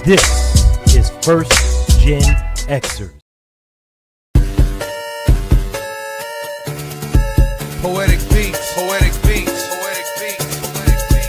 This is First GenXers. Poetic beats, poetic beats, poetic beats, poetic beats.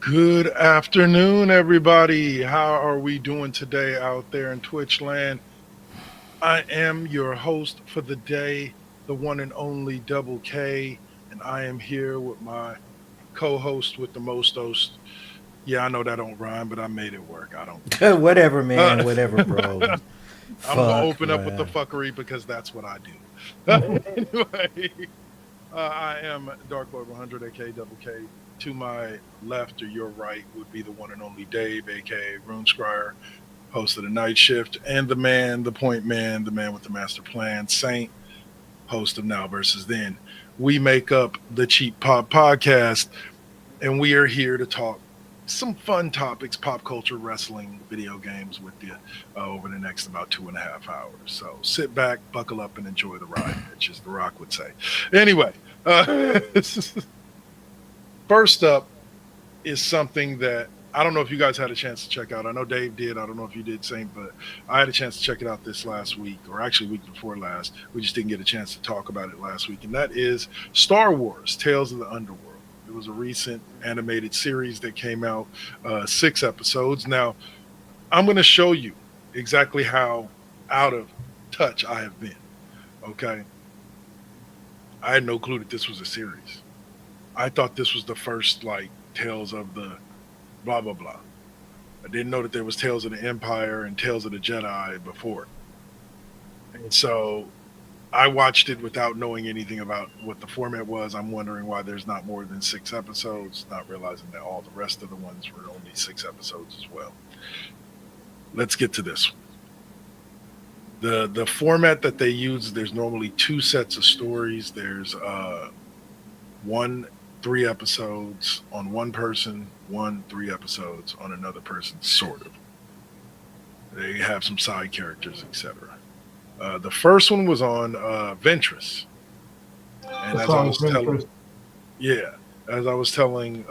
Good afternoon, everybody. How are we doing today out there in Twitch land? I am your host for the day, the one and only Double K, and I am here with my co-host with the most host. Yeah, I know that don't rhyme, but I made it work. I don't. Whatever, man. Whatever, bro. I'm gonna open up with the fuckery because that's what I do. Anyway, I am Darkboy 100, aka Double K. To my left or your right would be the one and only Dave, aka Rune Scryer, host of the Night Shift, and the man, the point man, the man with the master plan, Saint, host of Now Versus Then. We make up the Cheap Pop Podcast, and we are here to talk some fun topics, pop culture, wrestling, video games with you over the next about 2.5 hours. So sit back, buckle up, and enjoy the ride, bitch, as The Rock would say. Anyway, first up is something that I don't know if you guys had a chance to check out. I know Dave did. I don't know if you did, Saint, but I had a chance to check it out this last week, or actually week before last. We just didn't get a chance to talk about it last week, and that is Star Wars, Tales of the Underworld. It was a recent animated series that came out, 6 episodes. Now, I'm going to show you exactly how out of touch I have been, okay? I had no clue that this was a series. I thought this was the first, like, Tales of the blah, blah, blah. I didn't know that there was Tales of the Empire and Tales of the Jedi before. And so I watched it without knowing anything about what the format was. I'm wondering why there's not more than 6 episodes, not realizing that all the rest of the ones were only 6 episodes as well. Let's get to this one. The format that they use, there's normally 2 sets of stories. There's 3 episodes on one person, 3 episodes on another person, sort of. They have some side characters, etc. The first one was on Ventress. And as I was telling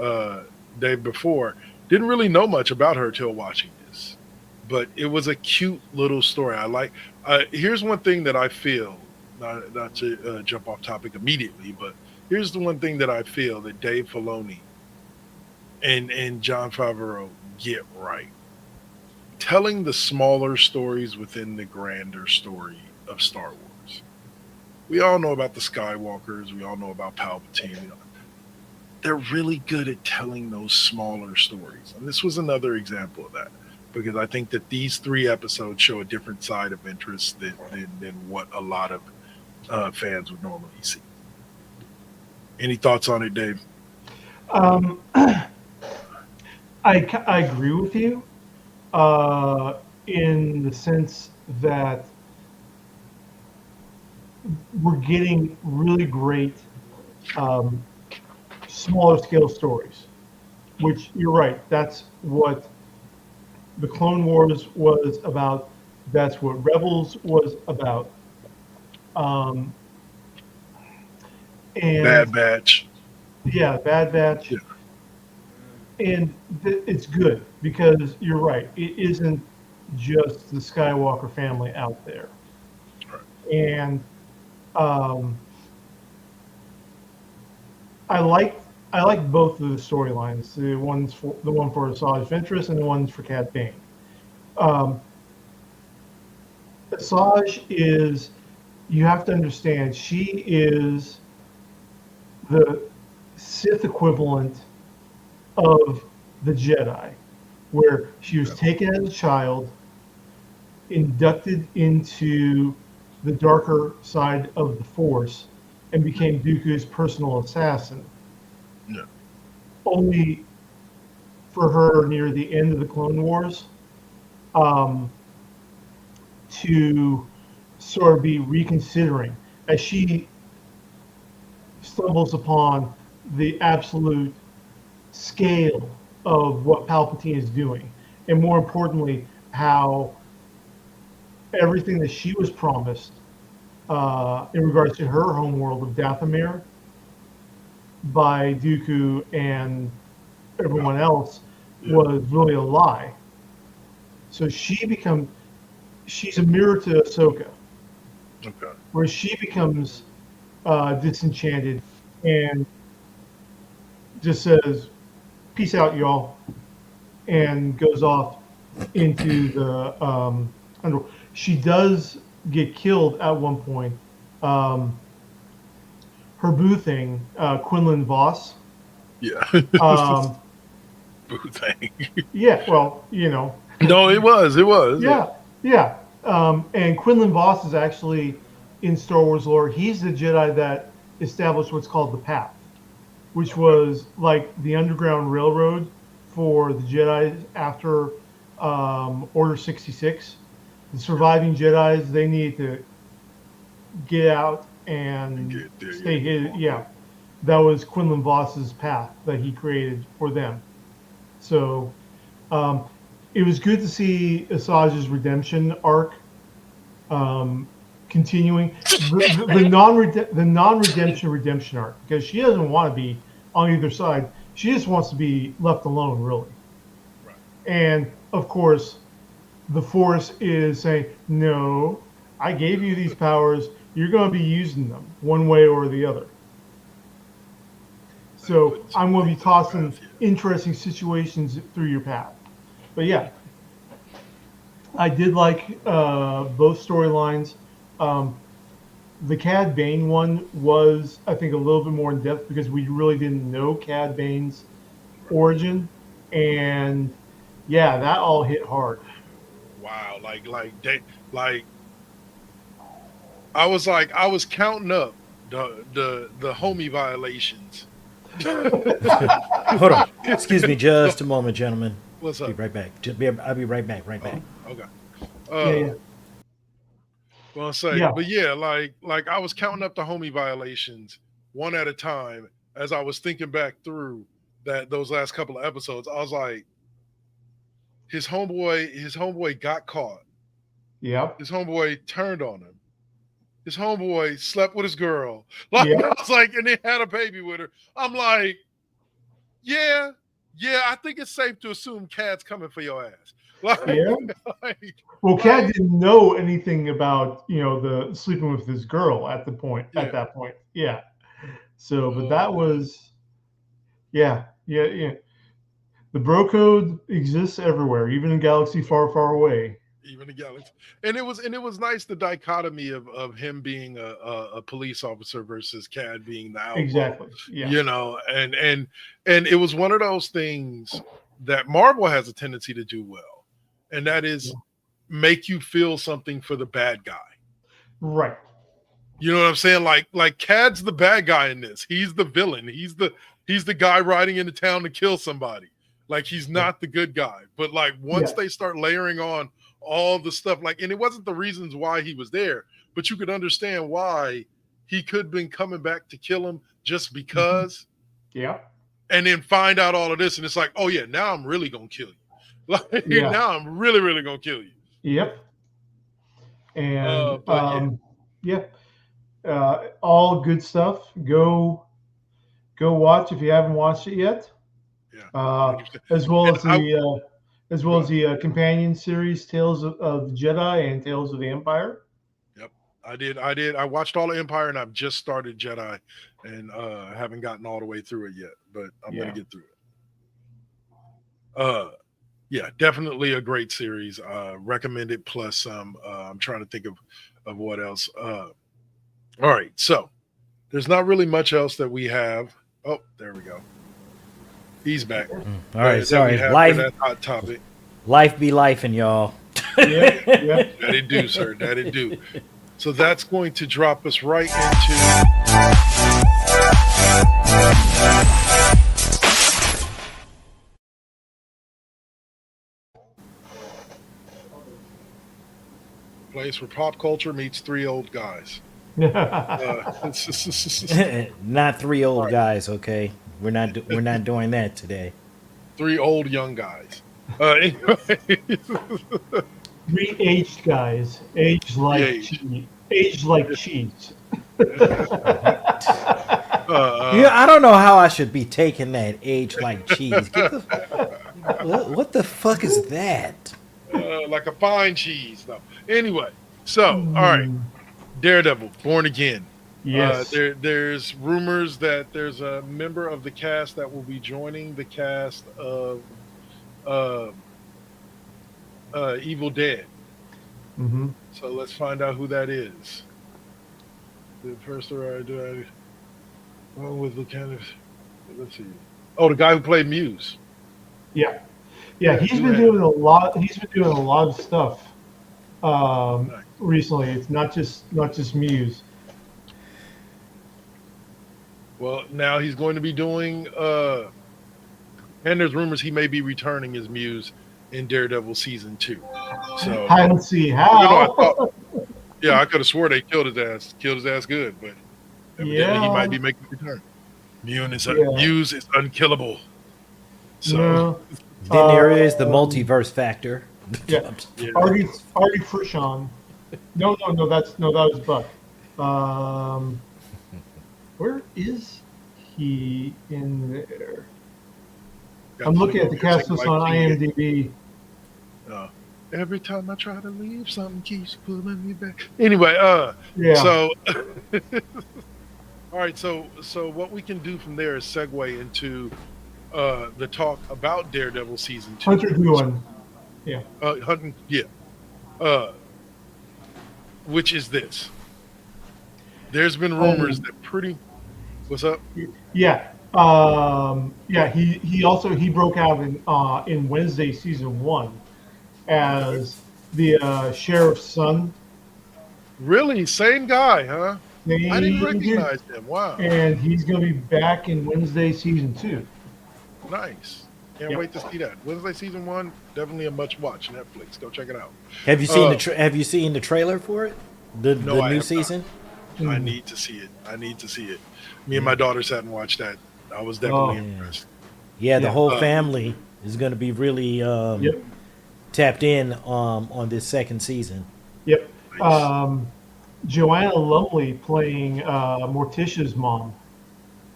Dave before, didn't really know much about her till watching this. But it was a cute little story. I like. Here's one thing that I feel, not to jump off topic immediately, but here's the one thing that I feel that Dave Filoni and Jon Favreau get right. Telling the smaller stories within the grander story of Star Wars. We all know about the Skywalkers. We all know about Palpatine. They're really good at telling those smaller stories. And this was another example of that. Because I think that these 3 episodes show a different side of interest than what a lot of fans would normally see. Any thoughts on it, Dave? I agree with you in the sense that we're getting really great smaller scale stories, which you're right. That's what the Clone Wars was about. That's what Rebels was about. And Bad Batch. Yeah, Bad Batch. Yeah. And it's good because you're right. It isn't just the Skywalker family out there. Right. And um, I like I like both of the storylines. The one for Asajj Ventress and the ones for Cad Bane. Um, Asajj is, you have to understand, she is the Sith equivalent of the Jedi, where she was taken as a child, inducted into the darker side of the Force, and became Dooku's personal assassin. Yeah. Only for her near the end of the Clone Wars um, to sort of be reconsidering as she stumbles upon the absolute scale of what Palpatine is doing, and more importantly, how everything that she was promised in regards to her homeworld of Dathomir by Dooku and everyone else Yeah. was really a lie. So she's a mirror to Ahsoka, Okay. where she becomes disenchanted and just says, "Peace out, y'all," and goes off into the underworld. She does get killed at one point. Um, her boo thing, Quinlan Voss. Yeah. Um, Boo thing. yeah, well, you know, No, it was. It was. Yeah. yeah, yeah. And Quinlan Voss is actually in Star Wars lore. He's the Jedi that established what's called the Path, which was like the Underground Railroad for the Jedi after Order 66. The surviving Jedi's, they need to get out and Get there, stay yeah. hidden. Yeah, that was Quinlan Voss's path that he created for them. So um, it was good to see Asajj's redemption arc continuing. The non redemption arc, because she doesn't want to be on either side. She just wants to be left alone, really. Right. And of course, the Force is saying, no, I gave you these powers. You're going to be using them one way or the other. So I'm going to be tossing interesting situations through your path. But yeah, I did like both storylines. The Cad Bane one was, I think, a little bit more in depth because we really didn't know Cad Bane's origin. And yeah, that all hit hard. Wow. Like I was counting up the homie violations. Hold on. Excuse me just a moment, gentlemen. What's Be up? right back. I'll be right back. Right back. Okay. Yeah, yeah, Well, I say, yeah. but yeah, like I was counting up the homie violations one at a time as I was thinking back through those last couple of episodes. I was like, his homeboy got caught. Yep. His homeboy turned on him. His homeboy slept with his girl. Like Yep. I was like, and they had a baby with her. I'm like, yeah, yeah. I think it's safe to assume Cad's coming for your ass. Like, Yeah. like, Well, Cad like, didn't know anything about, the sleeping with his girl at yeah. that point. Yeah. So, but Oh that man. was, yeah, yeah, yeah. The bro code exists everywhere, even in galaxy far, far away. Even the galaxy, and it was nice the dichotomy of him being a police officer versus Cad being the outlaw, Exactly. Yeah. and it was one of those things that Marvel has a tendency to do well, and that is make you feel something for the bad guy. Right. You know what I'm saying? Like Cad's the bad guy in this. He's the villain. He's the guy riding into town to kill somebody. Like he's not the good guy. But like once Yeah. they start layering on all the stuff, like, and it wasn't the reasons why he was there, but you could understand why he could have been coming back to kill him just because, Yeah. and then find out all of this, and it's like, oh yeah, now I'm really gonna kill you. Like Yeah. now I'm really, really gonna kill you. Yep. And But yeah. yeah, all good stuff. Go go watch if you haven't watched it yet. Yeah, Uh, 100%. as well And as the companion series Tales of the Jedi and Tales of the Empire. Yep, I did. I watched all of Empire, and I've just started Jedi, and haven't gotten all the way through it yet, but I'm Yeah. gonna get through it. Yeah, definitely a great series. Recommend it plus some. I'm trying to think of what else. All right, so there's not really much else that we have. Oh, there we go. He's back. All right, That sorry. we have for Life, that hot topic. life be lifing, y'all. Yep. Yep. That it do, sir. That it do. So that's going to drop us right into place where pop culture meets three old guys. Not three old guys, okay? We're not doing that today. Three old young guys. Anyway, Three aged guys, aged like aged. cheese. Aged like cheese. Yeah, I don't know how I should be taking that age like cheese. What the fuck is that? Like a fine cheese. No. Anyway, so all right, Daredevil, Born Again. Yes. There's rumors that there's a member of the cast that will be joining the cast of Evil Dead. Mm-hmm. So let's find out who that is. The first do I with the kind of let's see. Oh, the guy who played Muse. Yeah. Yeah, he's been doing a lot. He's been doing a lot of stuff recently. It's not just Muse. Well, now he's going to be doing and there's rumors he may be returning as Muse in Daredevil season 2. So I don't see how. I could have swore they killed his ass good, but evidently he might be making a return. Muse is unkillable. So Then there is the multiverse factor. Yeah. Artie Frishon. No, that was Buck. Where is he in there? I'm looking at the cast list on IMDb. Every time I try to leave, something keeps pulling me back. Anyway, Yeah. so all right, so what we can do from there is segue into the talk about Daredevil season 2. Hunter Guan. Yeah. Hunting, yeah. Which is this? There's been rumors that what's up? Yeah. He broke out in Wednesday season 1 as the sheriff's son. Really? Same guy, huh? I didn't Same recognize him. Wow. And he's going to be back in Wednesday season 2. Nice. Can't wait to see that. Wednesday season 1, definitely a must watch. Netflix, go check it out. Have you seen Have you seen the trailer for it? The new season? I need to see it. Me and my daughter sat and watched that. I was definitely impressed. Yeah, the whole family is going to be really tapped in on this second season. Yep. Nice. Joanna Lumley playing Morticia's mom,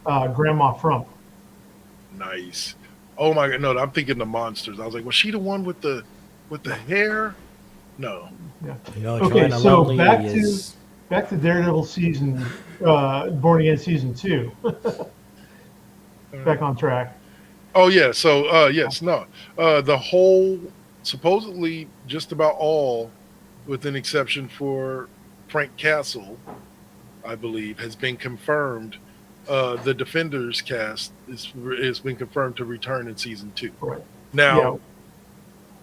Grandma Frump. Nice. Oh my god, no, I'm thinking the monsters. I was like, was she the one with the hair? No. Yeah. Okay, Joanna so back to Daredevil season, Born Again season 2. Back on track. Oh yeah. So the whole supposedly just about all, with an exception for Frank Castle, I believe, has been confirmed. The Defenders cast has been confirmed to return in season 2. Right. Now,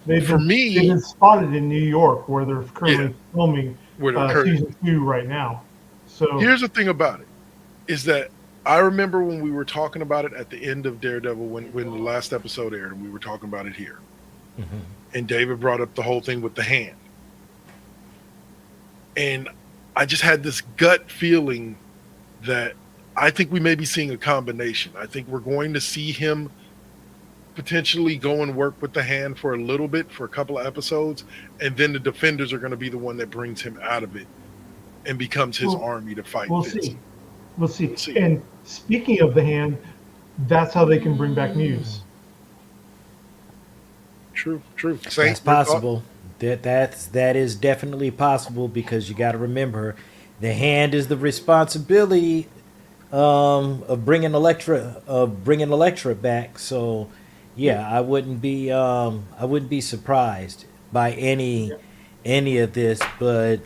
they've been spotted in New York, where they're currently filming season 2 right now. So here's the thing about it, is that I remember when we were talking about it at the end of Daredevil, when the last episode aired, and we were talking about it here, and David brought up the whole thing with the hand, and I just had this gut feeling that I think we may be seeing a combination. I think we're going to see him potentially go and work with the hand for a little bit, for a couple of episodes, and then the Defenders are going to be the one that brings him out of it and becomes his army to fight. We'll see. And speaking of the hand, that's how they can bring back Muse. True. That's Saint, your thought? possible. That is definitely possible because you got to remember, the hand is the responsibility of bringing Electra back. So, Yeah, yeah, I wouldn't be surprised by yeah. any of this, but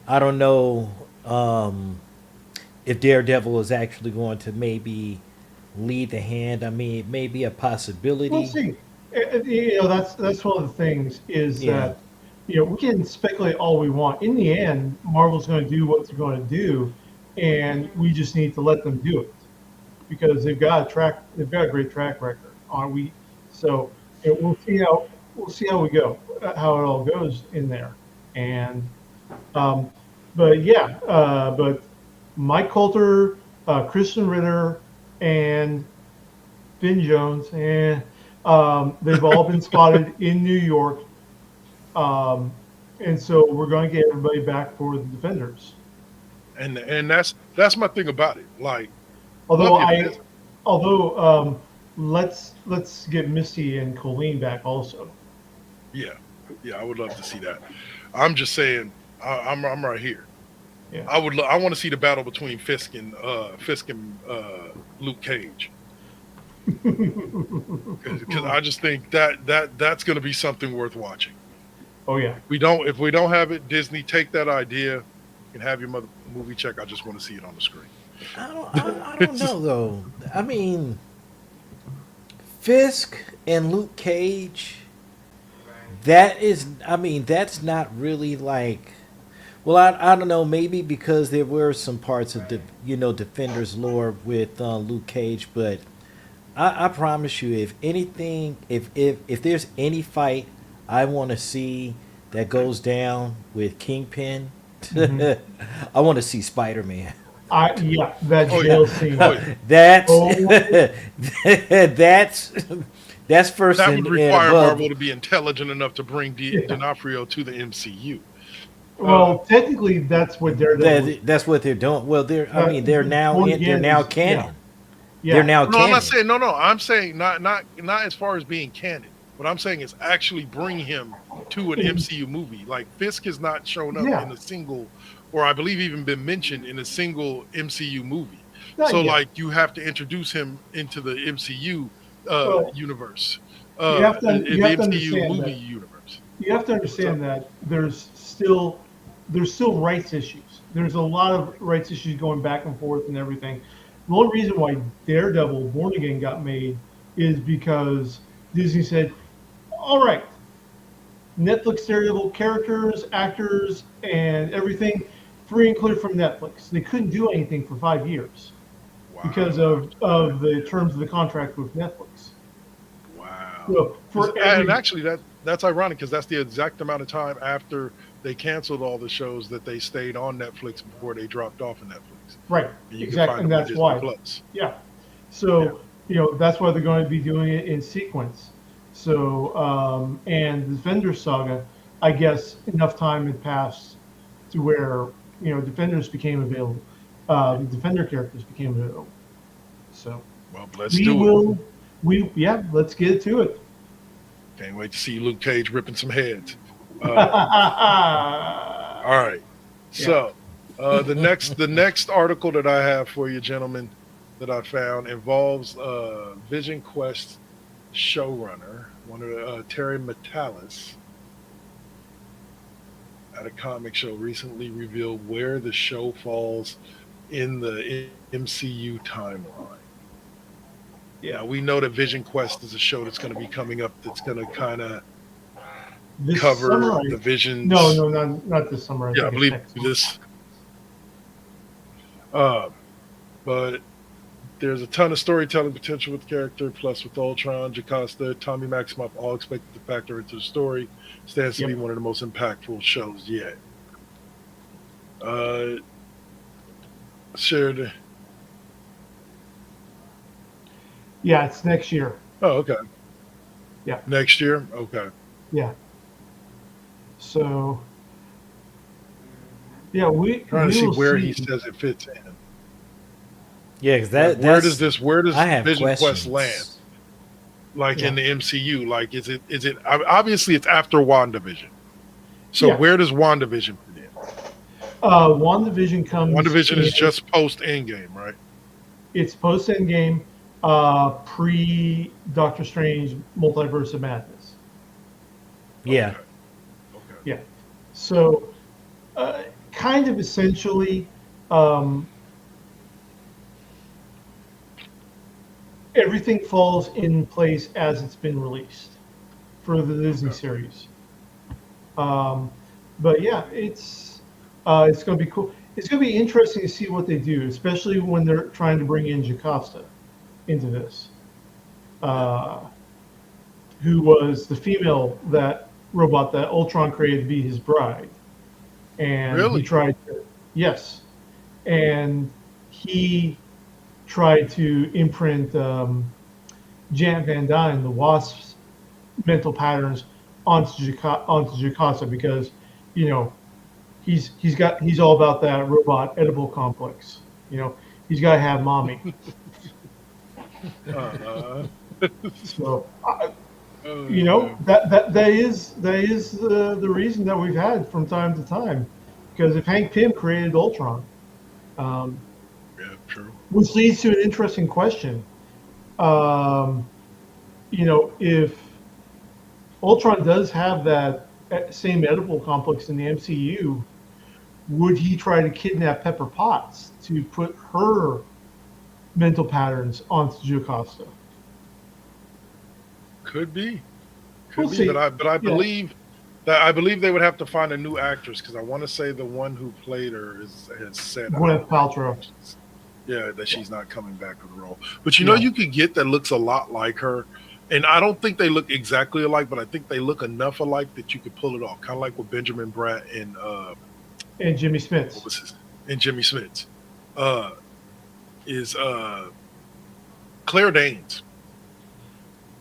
I don't know if Daredevil is actually going to maybe lead the hand. I mean, it may be a We'll possibility. see. That's one of the things is Yeah. that we can speculate all we want. In the end, Marvel's going to do what they're going to do, and we just need to let them do it because they've got a great track record. On we so we'll see how we go, how it all goes in there, and um, but yeah, but Mike Coulter, Kristen Ritter, and Finn Jones, and they've all been spotted in New York, and so we're going to get everybody back for the Defenders. And that's my thing about it. Like, Although love your I, business. although let's get Misty and Colleen back also. Yeah, yeah, I would love to see that. I'm just saying, I'm right here. Yeah, I want to see the battle between Fisk and Luke Cage because I just think that's going to be something worth watching. oh yeah, If we don't have it, Disney take that idea and have your mother movie check. I just want to see it on the screen. I don't know though. I mean, Fisk and Luke Cage. That is, I mean, that's not really like. Well, I don't know. Maybe because there were some parts of the Defenders lore with Luke Cage, but I promise you, if anything, if there's any fight I want to see that goes down with Kingpin, hmm I want to see Spider Man. yeah, that Oh yeah, jail oh scene. yeah. That's Oh that's that's first That would and require above. Marvel to be intelligent enough to bring yeah. D'Onofrio to the MCU. Uh, Well, technically, that's what Daredevil is. That's what they're doing. Well, Born they're Again now is yeah, canon. They're yeah. now no, I'm not canon. saying no. I'm saying not as far as being canon. What I'm saying is actually bring him to an MCU movie. Like Fisk has not shown up Yeah, in a single, or I believe even been mentioned in a single MCU movie. So not yet. like you have to introduce him into the MCU Well, universe, you the have to MCU understand movie that universe. you have to What's up? understand that there's still rights issues. There's a lot of rights issues going back and forth and everything. The only reason why Daredevil Born Again got made is because Disney said, "All right, Netflix Daredevil characters, actors, and everything free and clear from Netflix." They couldn't do anything for 5 years because Wow, of the terms of the contract with Netflix. wow. So for And every actually, that's ironic because that's the exact amount of time after they canceled all the shows that they stayed on Netflix before they dropped off of Netflix, right, and you can exactly, find and them on that's Disney why. Plus. Yeah. Yeah. So, that's why they're going to be doing it in sequence. So, and the Defender saga, I guess enough time had passed to where, Defenders became available. The Defender characters became available. So, Well, let's we do it. will, yeah, let's get to it. Can't wait to see Luke Cage ripping some heads. Yeah. All right. So the next article that I have for you, gentlemen, that I found involves Vision Quest showrunner, one of the, Terry Metalis, at a comic show recently revealed where the show falls in the MCU timeline. Yeah. Now we know that Vision Quest is a show that's going to be coming up that's going to kind of This cover summer, the no, Visions. no, not this summer. I Yeah, I think it's believe next summer. this. Uh, but there's a ton of storytelling potential with the character. Plus, with Ultron, Jocasta, Tommy Maximoff, all expected to factor into the story. Stands to be Yep. one of the most impactful shows yet. Uh, shared. Yeah, it's next year. Oh, okay. Yeah, Next year. Okay. yeah. So, yeah, we Trying to see will where he see. says it fits in. Yeah, because Like, where does I have Vision questions. Quest land? Like Yeah. in the MCU, like is it obviously it's after WandaVision. So Yeah. where does WandaVision fit in? WandaVision comes WandaVision in, is just post Endgame, right? it's post Endgame, pre Doctor Strange Multiverse of Madness. Yeah. Okay. Okay. Yeah. So, kind of essentially, um, everything falls in place as it's been released for the Disney Okay. series. Um, but yeah, it's going to be cool. It's going to be interesting to see what they do, especially when they're trying to bring in Jocasta into this, uh, who was the female that robot that Ultron created to be his bride, and he Really? tried to, yes, and he tried to imprint Jan Van Dyne, the Wasp's mental patterns onto Jocasta because, you know, he's all about that robot edible complex. You know, he's got to have mommy. Uh-huh. So, Oh, you know, man. that is the reason that we've had from time to time, because if Hank Pym created Ultron, um, Yeah, true. which leads to an interesting question. Um, you know, if Ultron does have that same edible complex in the MCU, would he try to kidnap Pepper Potts to put her mental patterns onto Jocasta? Could be. We'll Could be, see. but I Yeah, believe they would have to find a new actress because I want to say the one who played her has said Gwyneth Paltrow. yeah, that she's not coming back for the role. But you know, Yeah. you could get that looks a lot like her, and I don't think they look exactly alike, but I think they look enough alike that you could pull it off. Kind of like with Benjamin Bratt and And Jimmy what Smits. was his and Jimmy Smits, uh, is Claire Danes.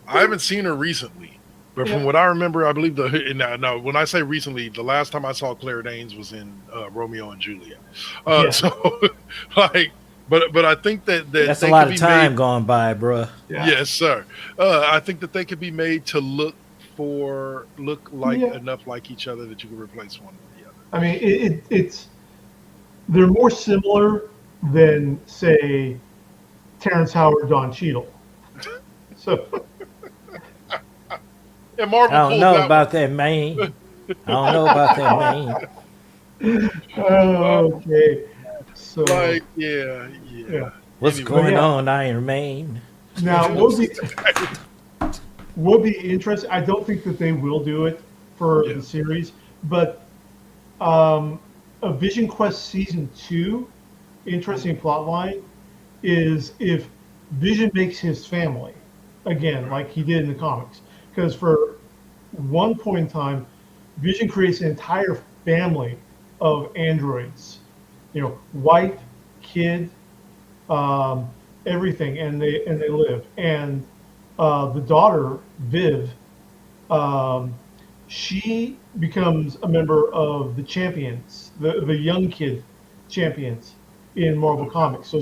I haven't seen her recently, but from Yeah. what I remember, I believe now when I say recently, the last time I saw Claire Danes was in Romeo and Juliet. Yeah. So like, but I think that That's a they lot could of be time made. gone by, bruh. Yeah. Yes, sir. I think that they could be made to look like Yeah. enough like each other that you can replace one with the other. I mean, it's they're more similar than say Terrence Howard, Don Cheadle. So And I Marvel don't pulled know that about that, man. I don't know about that, man. one. okay. So Like, yeah. yeah. What's Anyway. going Yeah. on, Iron Man? Now would be interesting. I don't think that they will do it for Yeah. the series, but a Vision Quest season 2 interesting plot line is if Vision makes his family again, like he did in the comics. Because for one point in time, Vision creates an entire family of androids. You know, wife, kid, everything, and they live. And the daughter, Viv, um, she becomes a member of the champions, the young kid champions in Marvel Comics. So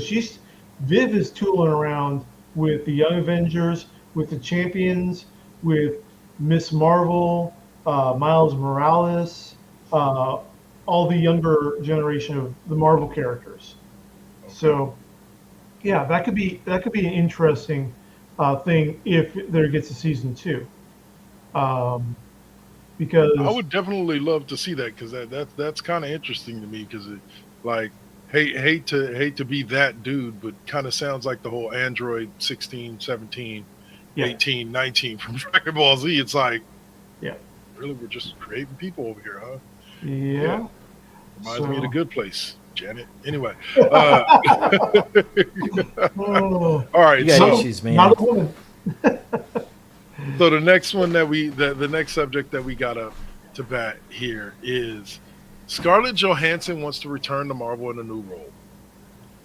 Viv is tooling around with the Young Avengers, with the champions, with Miss Marvel, Miles Morales, all the younger generation of the Marvel characters. So yeah, that could be an interesting thing if there gets a season 2. Um, because I would definitely love to see that because that's kind of interesting to me because like hate to be that dude, but kind of sounds like the whole Android 16, 17, yeah, 18, 19 from Dragon Ball Z. It's like yeah, really we're just creating people over here, huh? yeah. Reminds me of the Good Place, Janet. Anyway, Oh, all right. You got So issues, man. not a woman. so the next one that the next subject that we got up to bat here is Scarlett Johansson wants to return to Marvel in a new role,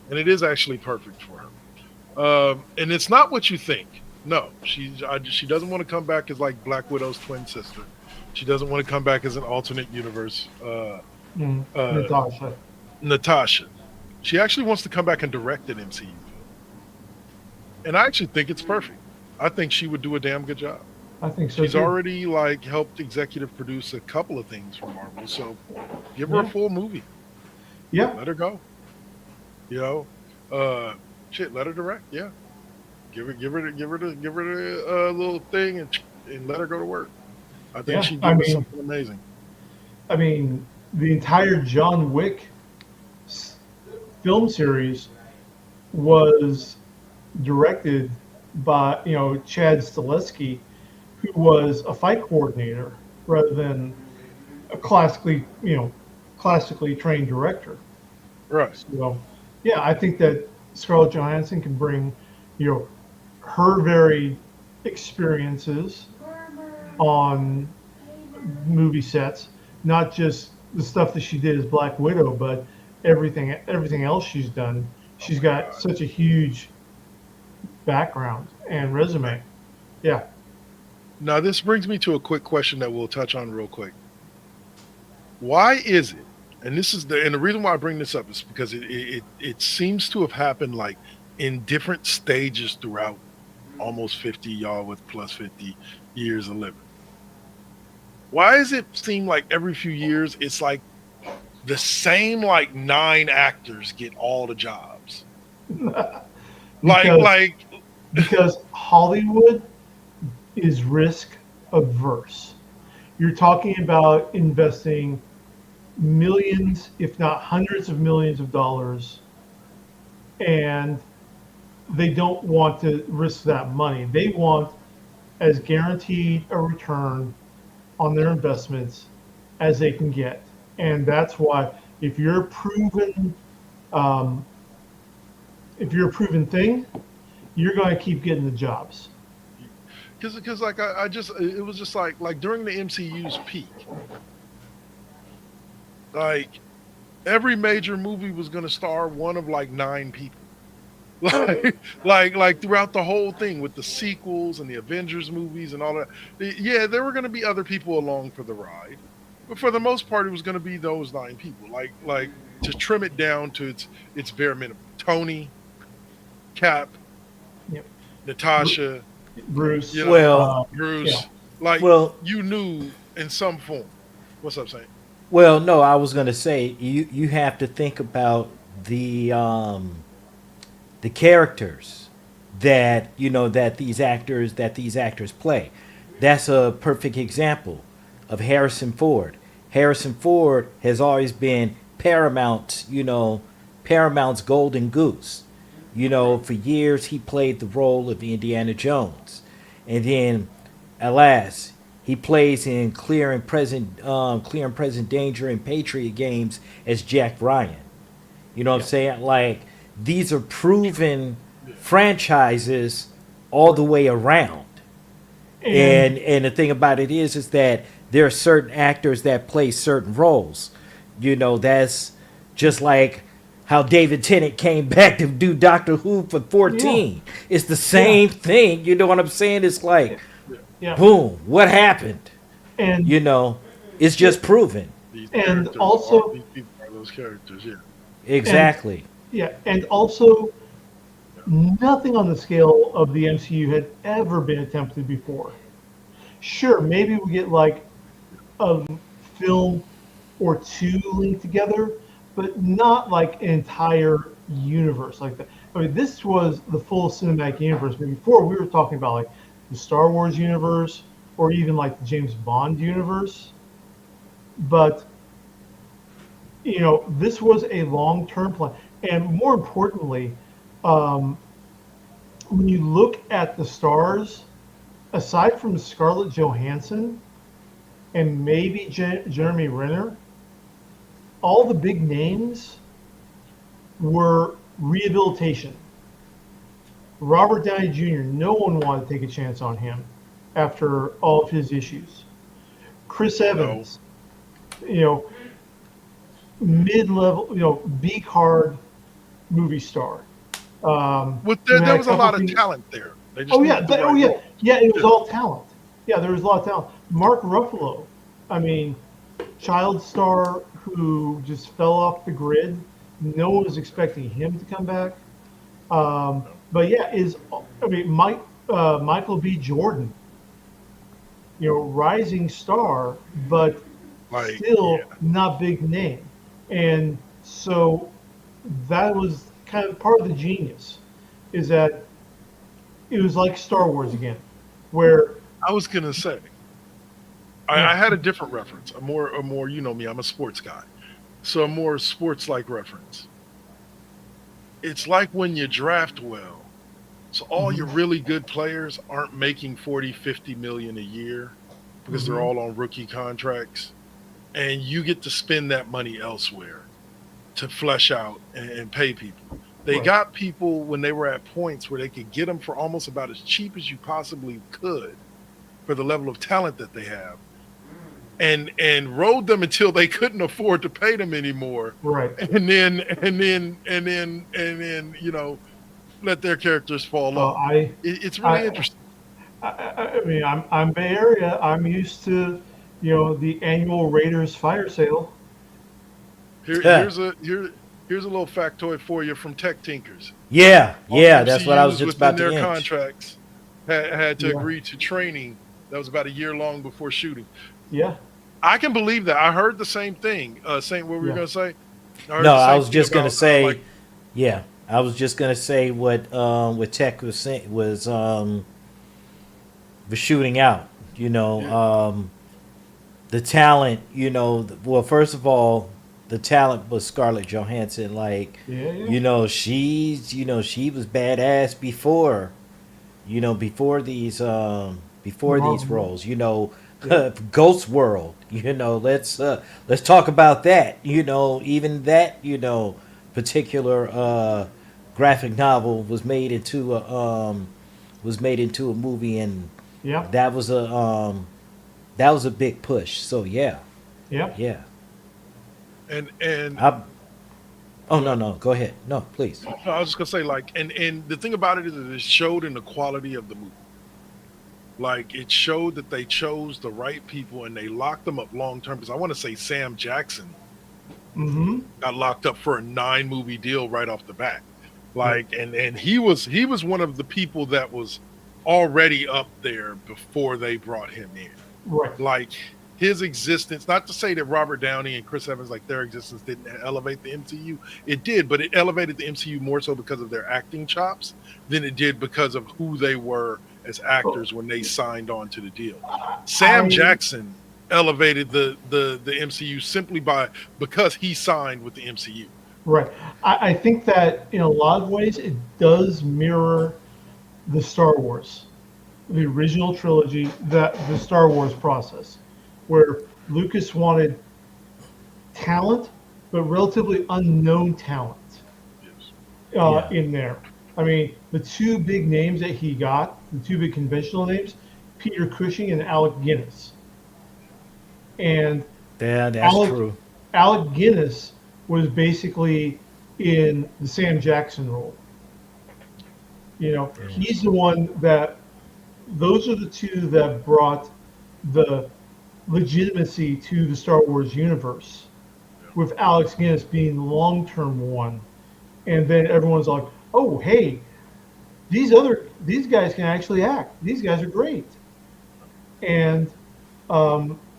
and it is actually perfect for her. And it's not what you think. No, she doesn't want to come back as like Black Widow's twin sister. She doesn't want to come back as an alternate universe Natasha. Natasha. She actually wants to come back and direct an MCU film. and I actually think it's perfect. I think she would do a damn good job. I think so She's too. already like helped executive produce a couple of things for Marvel, so give her a Yeah. full movie. Yeah. Let her go. You know, uh, shit. Let her direct. Yeah, give her the little thing and let her go to work. I think Yeah. she'd give us something amazing. I mean, the entire John Wick s- film series was directed by Chad Stileski, who was a fight coordinator rather than a classically trained director. Right. So, yeah, I think that Scarlett Johansson can bring, you know, her varied experiences on movie sets, not just the stuff that she did as Black Widow, but everything else she's done. She's got such a huge background and resume. Yeah. Now this brings me to a quick question that we'll touch on real quick. Why is it? And this is the reason why I bring this up is because it seems to have happened like in different stages throughout almost 50 y'all with plus 50 years of living. Why does it seem like every few years it's like the same like 9 actors get all the jobs? Like because like because Hollywood is risk averse. You're talking about investing millions, if not hundreds of millions of dollars, and they don't want to risk that money. They want as guaranteed a return on their investments as they can get. And that's why if you're um, a proven thing, you're going to keep getting the jobs. because like I just it was just like during the MCU's peak, like every major movie was going to star one of like 9 people. Like throughout the whole thing with the sequels and the Avengers movies and all that. Yeah, there were going to be other people along for the ride, but for the most part, it was going to be those 9 people. Like to trim it down to its bare minimum. Tony, Cap, Yep. Natasha, Bruce, you know, Well, yeah, Bruce. Like well, you knew in some form. What's up, Saint? well. No, I was gonna say you have to think about the characters that that these actors play. That's a perfect example of Harrison Ford. Harrison Ford has always been Paramount's golden goose. For years he played the role of Indiana Jones, and then, alas, he plays in Clear and Present Danger and Patriot games as Jack Ryan. You know what I'm saying? Like, these are proven franchises all the way around. and And the thing about it is that there are certain actors that play certain roles. That's just like how David Tennant came back to do Doctor Who for yeah, 14. It's the yeah, same thing. You know what I'm saying? It's like, yeah, boom, what happened? and You know, it's yeah, just proven. These and characters are also these people are those characters. Yeah. and Exactly. yeah, and also nothing on the scale of the MCU had ever been attempted before. Sure, maybe we get like a film or two linked together, but not like an entire universe like that. I mean, this was the full cinematic universe. But before we were talking about like the Star Wars universe or even like the James Bond universe. But this was a long-term plan, and more importantly, um, when you look at the stars, aside from Scarlett Johansson and maybe Jeremy Renner, all the big names were rehabilitation. Robert Downey Jr., no one wanted to take a chance on him after all of his issues. Chris No. Evans, you know, mid-level, B card movie star. Well, Who there had a was a couple lot of things. talent there. They just Oh yeah, needed the oh right yeah, role. yeah. It was Yeah. all talent. Yeah, there was a lot of talent. Mark Ruffalo, I mean, child star who just fell off the grid. No one was expecting him to come back. Um, But yeah, I mean, Michael B. Jordan, rising star, but Like, still yeah, not big name. And so that was kind of part of the genius, is that it was like Star Wars again, where I was gonna say yeah, I had a different reference, a more, you know me, I'm a sports guy, so a more sports like reference. It's like when you draft well, so all your hmm really good players aren't making 40, 50 million a year because they're hmm all on rookie contracts, and you get to spend that money elsewhere to flesh out and pay people. They right, got people when they were at points where they could get them for almost about as cheap as you possibly could for the level of talent that they have, and rode them until they couldn't afford to pay them anymore, right. and then let their characters fall Uh, off. I, It's really I, interesting. I mean, I'm Bay Area. I'm used to, the annual Raiders fire sale. Here, here's a little factoid for you from Tech Tinkers. Yeah, All the yeah, that's what I was MCUs just within about to their inch. contracts had to Yeah, agree to training that was about a year long before shooting. yeah, I can believe that. I heard the same thing. Saying what were you yeah. going to say? I heard No, the I same was thing just gonna about say, like yeah, I was just gonna say what Tech was saying was shooting out. yeah, The talent. Well, first of all, the talent was Scarlett Johansson. Like, Yeah, yeah. she was badass before. Before these Marvel. roles. Yeah, Ghost World. Let's talk about that. Even that particular graphic novel was made into a movie, and yeah, that was a big push. So yeah, yeah. yeah. and I Oh, go no, ahead. no, go ahead. No, please. No, I was just gonna say like, and the thing about it is that it showed in the quality of the movie. Like it showed that they chose the right people and they locked them up long term. Because I want to say Sam Jackson Mm-hmm. got locked up for a 9 movie deal right off the bat. Right, Like, and he was one of the people that was already up there before they brought him in. right, Like his existence, not to say that Robert Downey and Chris Evans, like their existence didn't elevate the MCU. It did, but it elevated the MCU more so because of their acting chops than it did because of who they were as Well, actors when they signed on to the deal. Sam I Jackson elevated the MCU simply by because he signed with the MCU. right. I think that in a lot of ways it does mirror the Star Wars, the original trilogy, the Star Wars process, where Lucas wanted talent, but relatively unknown talent Yes. Yeah, in there. I mean, the two big names that he got, the two big conventional names, Peter Cushing and Alec Guinness. And yeah, that's Alec true. Alec Guinness was basically in the Sam Jackson role. Yeah. He's the one that those are the two that brought the legitimacy to the Star Wars universe, with Alex Guinness being the long-term one. And then everyone's like, "Oh, hey, these guys can actually act. These guys are great." And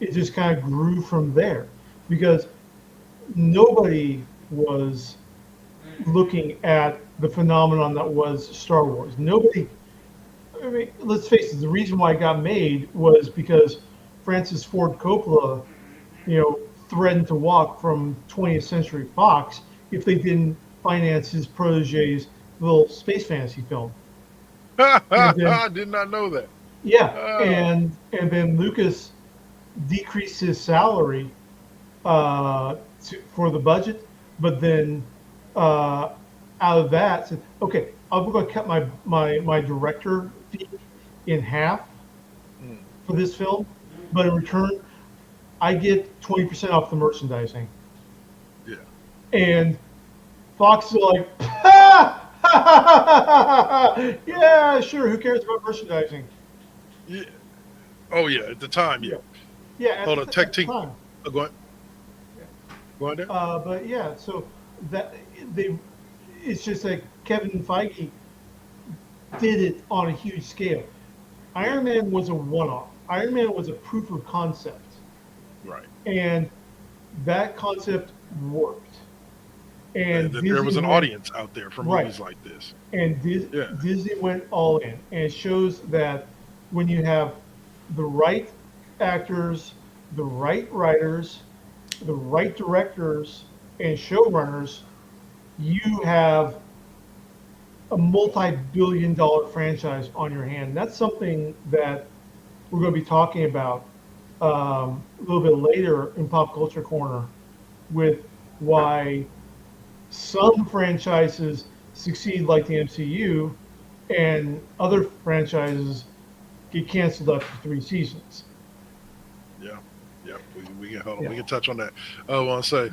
it just kind of grew from there because nobody was looking at the phenomenon that was Star Wars. Nobody, I mean, let's face it, the reason why it got made was because Francis Ford Coppola, threatened to walk from 20th Century Fox if they didn't finance his protege's little space fantasy film. And then, I did not know that. yeah, Uh, and then Lucas decreased his salary for the budget, but then uh, out of that said, okay, I'm going to cut my director fee in half mm, for this film, but in return, I get 20% off the merchandising. yeah. And Fox is like, yeah, sure, who cares about merchandising? Yeah. Oh yeah. At the time, yeah. Yeah, yeah, Hold on. Tech at the Tink. time. Go on. Go on there. But yeah, so that they, it's just like Kevin Feige did it on a huge scale. Iron Man was a one-off. Iron Man was a proof of concept, Right. and that concept worked. And That there Disney was an went audience out there for right, movies like this. and Yeah. Disney went all in, and it shows that when you have the right actors, the right writers, the right directors, and showrunners, you have a multi-billion-dollar franchise on your hand. That's something that we're going to be talking about a little bit later in Pop Culture Corner with why some franchises succeed like the MCU and other franchises get canceled after 3 seasons. Yeah. Yep. We can hold on. Yeah. We can touch on that. I want to say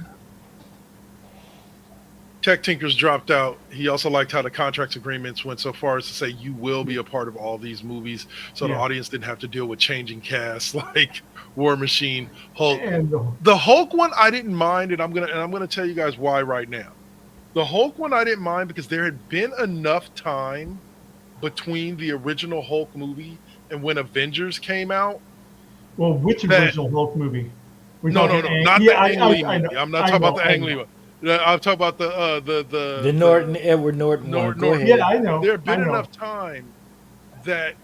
Tech Tinkers dropped out. He also liked how the contract agreements went so far as to say you will be a part of all these movies, so the Yeah. audience didn't have to deal with changing casts like War Machine, Hulk. And The Hulk one I didn't mind, and I'm gonna tell you guys why right now. The Hulk one I didn't mind because there had been enough time between the original Hulk movie and when Avengers came out. well, which That- original Hulk movie? We're No, talking not yeah, the Ang Lee I know, movie. I'm not I talking about know, the I Ang Lee know. one. I'm talking about The Norton, Edward Norton one. Go Norton. ahead. Yeah, I know. There had been I know. enough time that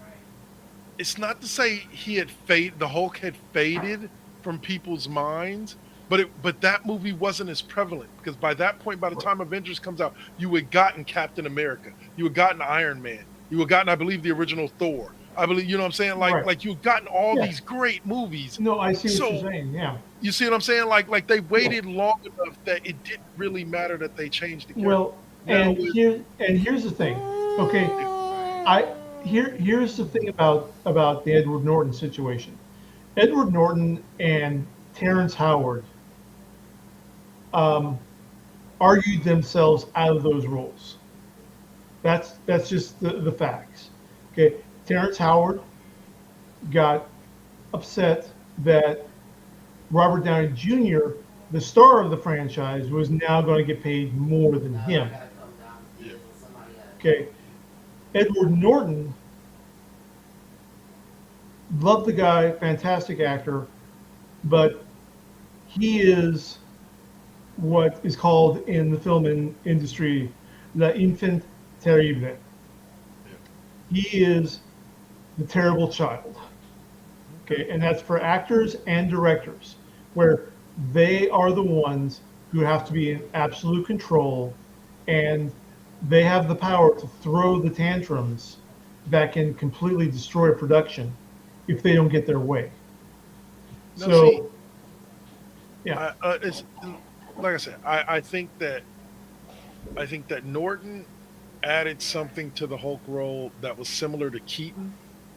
it's not to say the Hulk had faded from people's minds, but that movie wasn't as prevalent because by that point, by the time Avengers comes out, you had gotten Captain America, you had gotten Iron Man, you had gotten, I believe, the original Thor. I believe, you know what I'm saying? Right. Like you had gotten all Yeah. these great movies. No, I see what So- you're saying. Yeah. You see what I'm saying? Like they waited long enough that it didn't really matter that they changed the character. Well, Now and with- here's the thing. Okay, here's the thing about the Edward Norton situation. Edward Norton and Terrence Howard argued themselves out of those roles. That's just the facts. Okay, Terrence Howard got upset that Robert Downey Jr., the star of the franchise, was now going to get paid more than him. Okay, Edward Norton, loved the guy, fantastic actor, but he is what is called in the film industry l'enfant terrible. He is the terrible child. Okay, and that's for actors and directors, where they are the ones who have to be in absolute control, and they have the power to throw the tantrums that can completely destroy production if they don't get their way. No, So, see, yeah, it's like I said. I think that Norton added something to the Hulk role that was similar to Keaton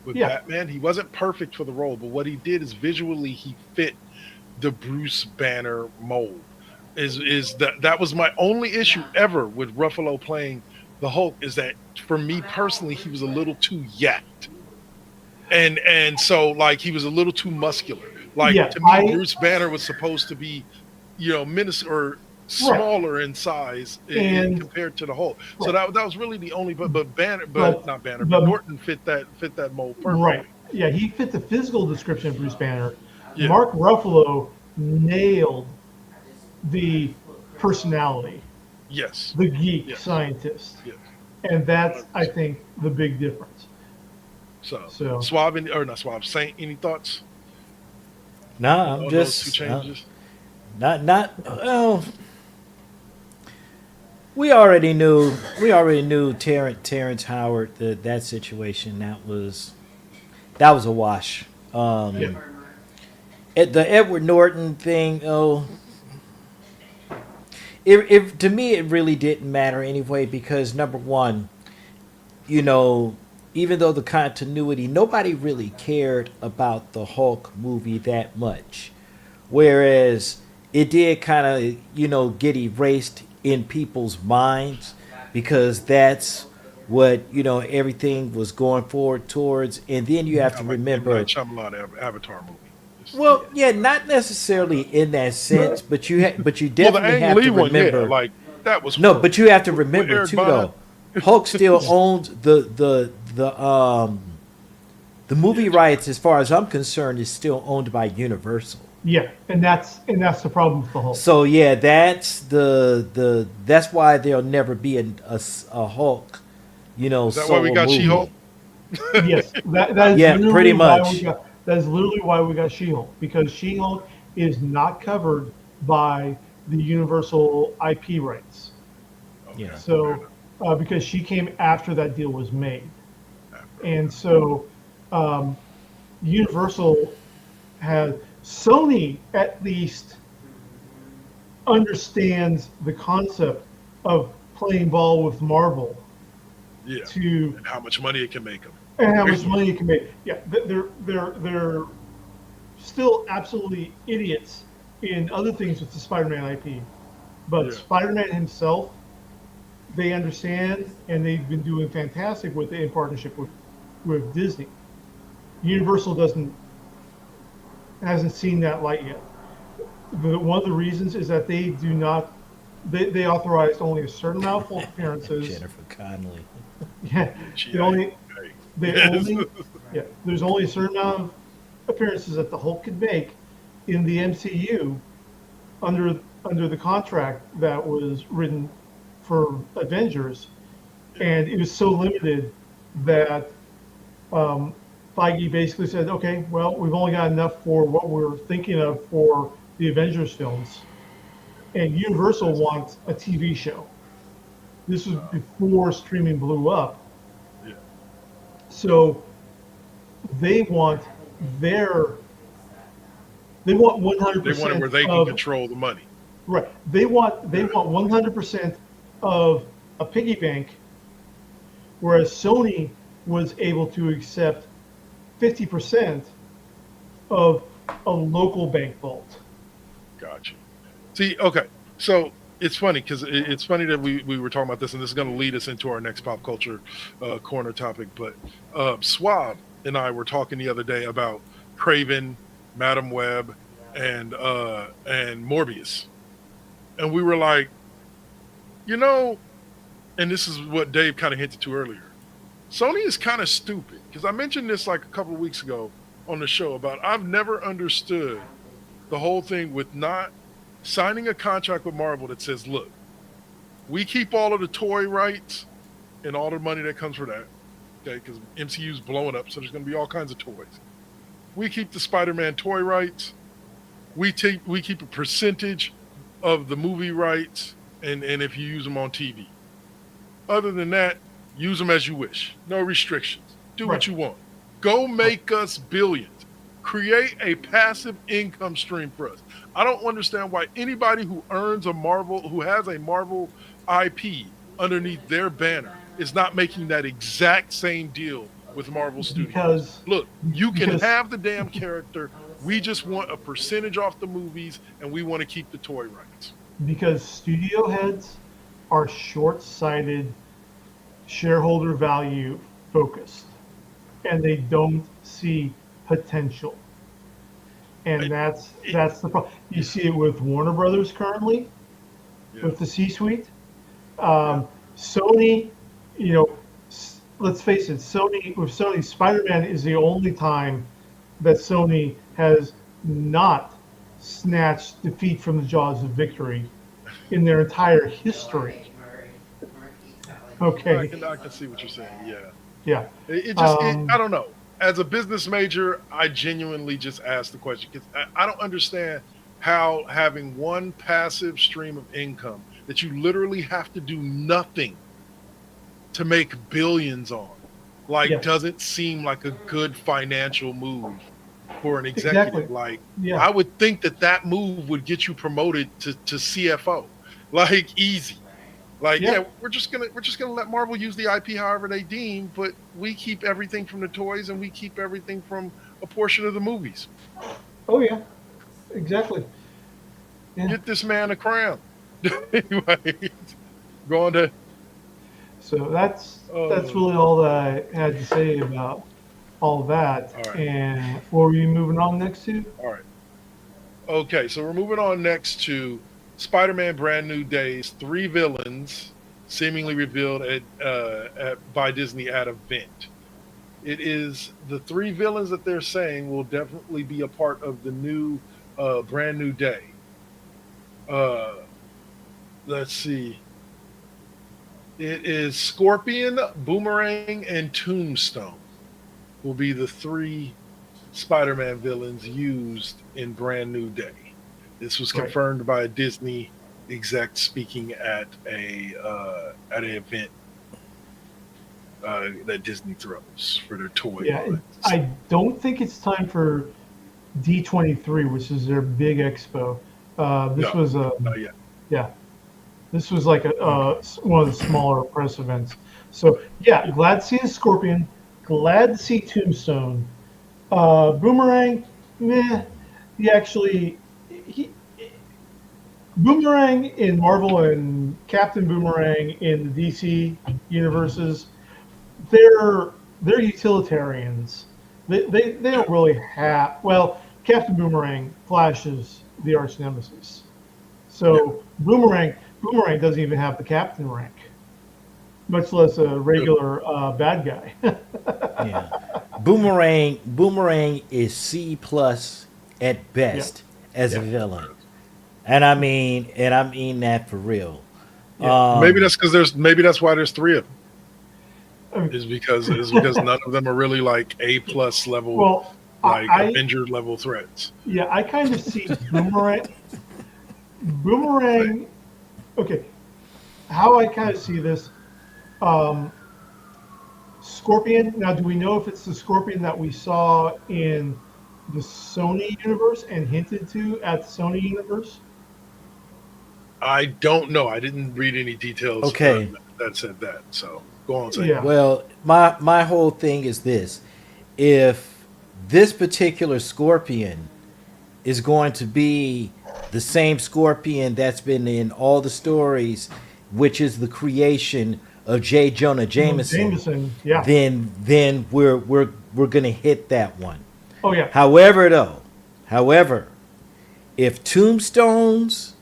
with Yeah. Batman. He wasn't perfect for the role, but what he did is visually he fit the Bruce Banner mold. Is that was my only issue ever with Ruffalo playing the Hulk, is that for me personally he was a little too yacked. And so like he was a little too muscular. Like Yeah, to me, Bruce Banner was supposed to be, or smaller in size compared to the Hulk. So that was really the only. But Norton fit that mold perfectly. right. Yeah, he fit the physical description of Bruce Banner. Yeah. Mark Ruffalo nailed the personality, Yes. the geek Yes. scientist. Yes. And that's, I think, the big difference. So Suave or not Suave Saint. Any thoughts? Nah, on I'm those two just changes. not. Oh, we already knew Terrence Howard, that situation that was a wash. Yeah. The Edward Norton thing, it to me it really didn't matter anyway, because number one, even though the continuity, nobody really cared about the Hulk movie that much, whereas it did kind of get erased in people's minds because that's what everything was going forward towards. And then you have to remember, Shyamalan Avatar movie. well, yeah, not necessarily in that sense, but you definitely Ang have Lee to one, remember. like that was No, horrible. but you have to With remember Eric too, Bana. though. Hulk still owns the movie rights. As far as I'm concerned, is still owned by Universal. Yeah, and that's the problem with the Hulk. So yeah, that's that's why there'll never be a Hulk, Is that why we solo got movie. She-Hulk? Yes, that is Yeah, literally pretty why much. we got that is literally why we got She-Hulk, because She-Hulk is not covered by the Universal IP rights. Yeah. So because she came after that deal was made, and so um, Universal has Sony at least understands the concept of playing ball with Marvel Yeah. to And how much money it can make them. and how much money you can make. Yeah, they're still absolutely idiots in other things with the Spider-Man IP, but Yeah. Spider-Man himself, they understand, and they've been doing fantastic with it in partnership with Disney. Universal hasn't seen that light yet. One of the reasons is that they do not. They authorized only a certain amount of Hulk appearances. Jennifer Connelly. Yeah, She they only hey. They Yes. only, yeah, there's only a certain amount of appearances that the Hulk could make in the MCU under the contract that was written for Avengers, and it was so limited that Feige basically said, okay, well, we've only got enough for what we're thinking of for the Avengers films, and Universal wants a TV show. This was before streaming blew up. Yeah. So they want their they want 100%. They want it where they can control the money. Right. They want 100% of a piggy bank, whereas Sony was able to accept 50% of a local bank vault. Gotcha. See, okay. So it's funny because it's funny that we were talking about this, and this is going to lead us into our next pop culture corner topic. But Swab and I were talking the other day about Craven, Madam Web, and Morbius, and we were like, and this is what Dave kind of hinted to earlier. Sony is kind of stupid because I mentioned this like a couple of weeks ago on the show about I've never understood the whole thing with not signing a contract with Marvel that says, look, we keep all of the toy rights and all the money that comes for that, okay, because MCU's blowing up, so there's going to be all kinds of toys. We keep the Spider-Man toy rights. We keep a percentage of the movie rights, and if you use them on TV. Other than that, use them as you wish. No restrictions. Do what you want. Go make us billions. Create a passive income stream for us. I don't understand why anybody who has a Marvel IP underneath their banner is not making that exact same deal with Marvel Studios. Because look, you can have the damn character. We just want a percentage off the movies, and we want to keep the toy rights. Because studio heads are short-sighted, shareholder value focused, and they don't see potential. And that's the problem. You see it with Warner Brothers currently, with the C-suite. Sony, let's face it, Sony, Spider-Man is the only time that Sony has not snatched defeat from the jaws of victory in their entire history. Okay. I can see what you're saying. Yeah. Yeah. I don't know. As a business major, I genuinely just ask the question because I don't understand how having one passive stream of income that you literally have to do nothing to make billions on, doesn't seem like a good financial move for an executive. Exactly. I would think that move would get you promoted to CFO, easy. We're just gonna let Marvel use the IP however they deem, but we keep everything from the toys and we keep everything from a portion of the movies. Oh yeah, exactly. Yeah. Get this man a crown. Anyway, go on to. So that's really all that I had to say about all that. All right. And what were you moving on next to? All right. Okay, so we're moving on next to Spider-Man Brand New Days, 3 villains seemingly revealed by Disney at event. It is the three villains that they're saying will definitely be a part of the new, brand new day. Uh, let's see. It is Scorpion, Boomerang, and Tombstone will be the three Spider-Man villains used in Brand New Day. This was Right. confirmed by a Disney exec speaking at an event that Disney throws for their toy. Yeah, lines. I don't think it's time for D23, which is their big expo. This No, was not yet. yeah, this was like one of the smaller press events. So yeah, glad to see the Scorpion. Glad to see Tombstone. Boomerang, meh. He actually, he, Boomerang in Marvel and Captain Boomerang in the DC universes, they're utilitarians. They don't really have, well, Captain Boomerang Flash is the arch nemesis. So Boomerang doesn't even have the captain rank, much less a regular bad guy. Yeah. Boomerang is C plus at best as a Yeah. villain. And I mean that for real. Yeah. Maybe that's why there's three of them. Um, Is because none of them are really like A+ level, Well, like I Avenger level threats. yeah, I kind of see Boomerang. Okay, how I kind of see this, Scorpion. Now, do we know if it's the Scorpion that we saw in the Sony universe and hinted to at the Sony universe? I don't know. I didn't read any details Okay. that said that. So go on, say. Yeah. Well, my whole thing is this. If this particular Scorpion is going to be the same Scorpion that's been in all the stories, which is the creation of J. Jonah Jameson, Yeah. then we're gonna hit that one. Oh yeah. However, if Tombstone's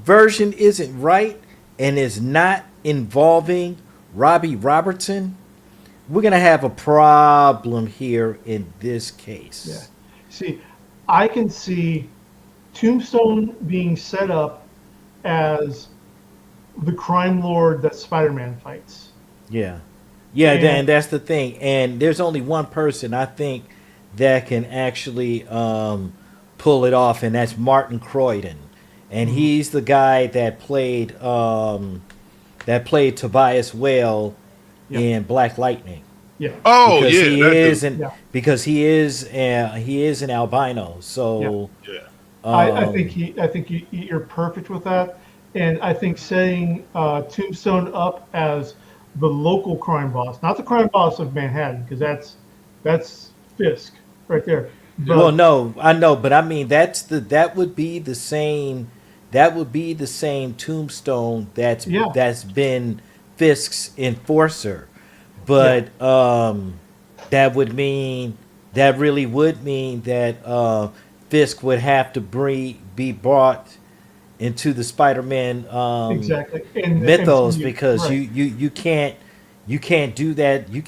version isn't right and is not involving Robbie Robertson, we're gonna have a problem here in this case. Yeah. See, I can see Tombstone being set up as the crime lord that Spider-Man fights. Yeah, And- and that's the thing. And there's only one person I think that can actually pull it off, and that's Martin Croydon, and he's the guy that played Tobias Whale Yeah. in Black Lightning. Yeah. Oh Because yeah, he that is dude. an Yeah. because he is an albino. So Yeah. I um, think you're perfect with that, and I think setting Tombstone up as the local crime boss, not the crime boss of Manhattan, because that's Fisk right there. But, well, no, I know, but I mean that would be the same Tombstone Yeah. that's been Fisk's enforcer, but that really would mean that Fisk would have to be brought into the Spider-Man exactly. And the mythos MCU, because right. you can't do that. You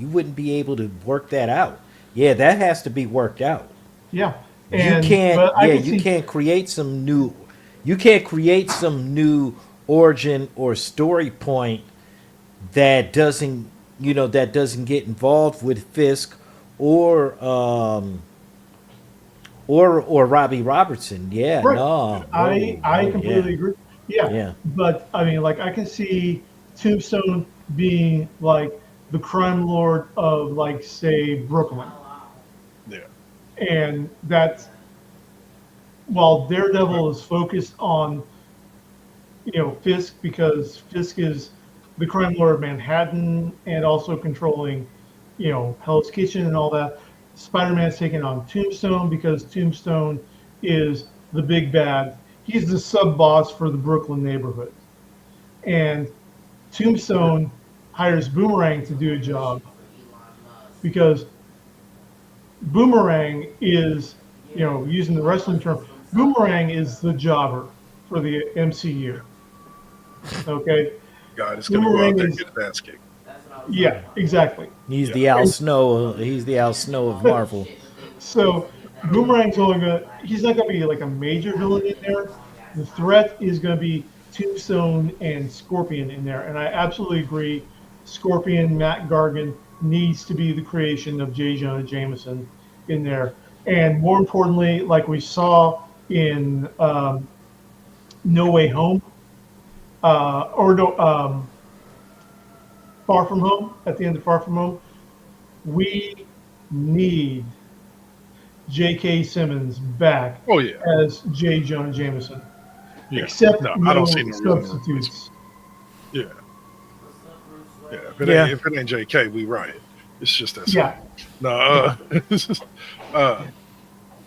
wouldn't be able to work that out. Yeah, that has to be worked out. Yeah. And, You can't but I yeah, can you see- can't create some new origin or story point that doesn't get involved with Fisk or Robbie Robertson. Yeah, Right. no. I completely agree. Yeah. Yeah. But I mean, like, I can see Tombstone being like the crime lord of, like, say, Brooklyn, Yeah. and that's while Daredevil is focused on, Fisk, because Fisk is the crime lord of Manhattan and also controlling, Hell's Kitchen and all that. Spider-Man's taking on Tombstone because Tombstone is the big bad. He's the sub boss for the Brooklyn neighborhood. And Tombstone hires Boomerang to do a job because Boomerang is, using the wrestling term, Boomerang is the jobber for the MCU. Okay? God is going to go out there and get his ass kicked. Yeah, exactly. He's Yeah. the Al Snow. He's the Al Snow of Marvel. So Boomerang's only gonna he's not gonna be like a major villain in there. The threat is gonna be Tombstone and Scorpion in there. And I absolutely agree. Scorpion, Matt Gargan needs to be the creation of J. Jonah Jameson in there. And more importantly, like we saw in No Way Home, or no Far From Home, at the end of Far From Home, we need J.K. Simmons back Oh yeah. as J. Jonah Jameson. Yeah. Except No, no I don't see no reason to substitutes. Yeah. Yeah. Yeah. If it ain't JK, we riot. It's just that. Yeah. No.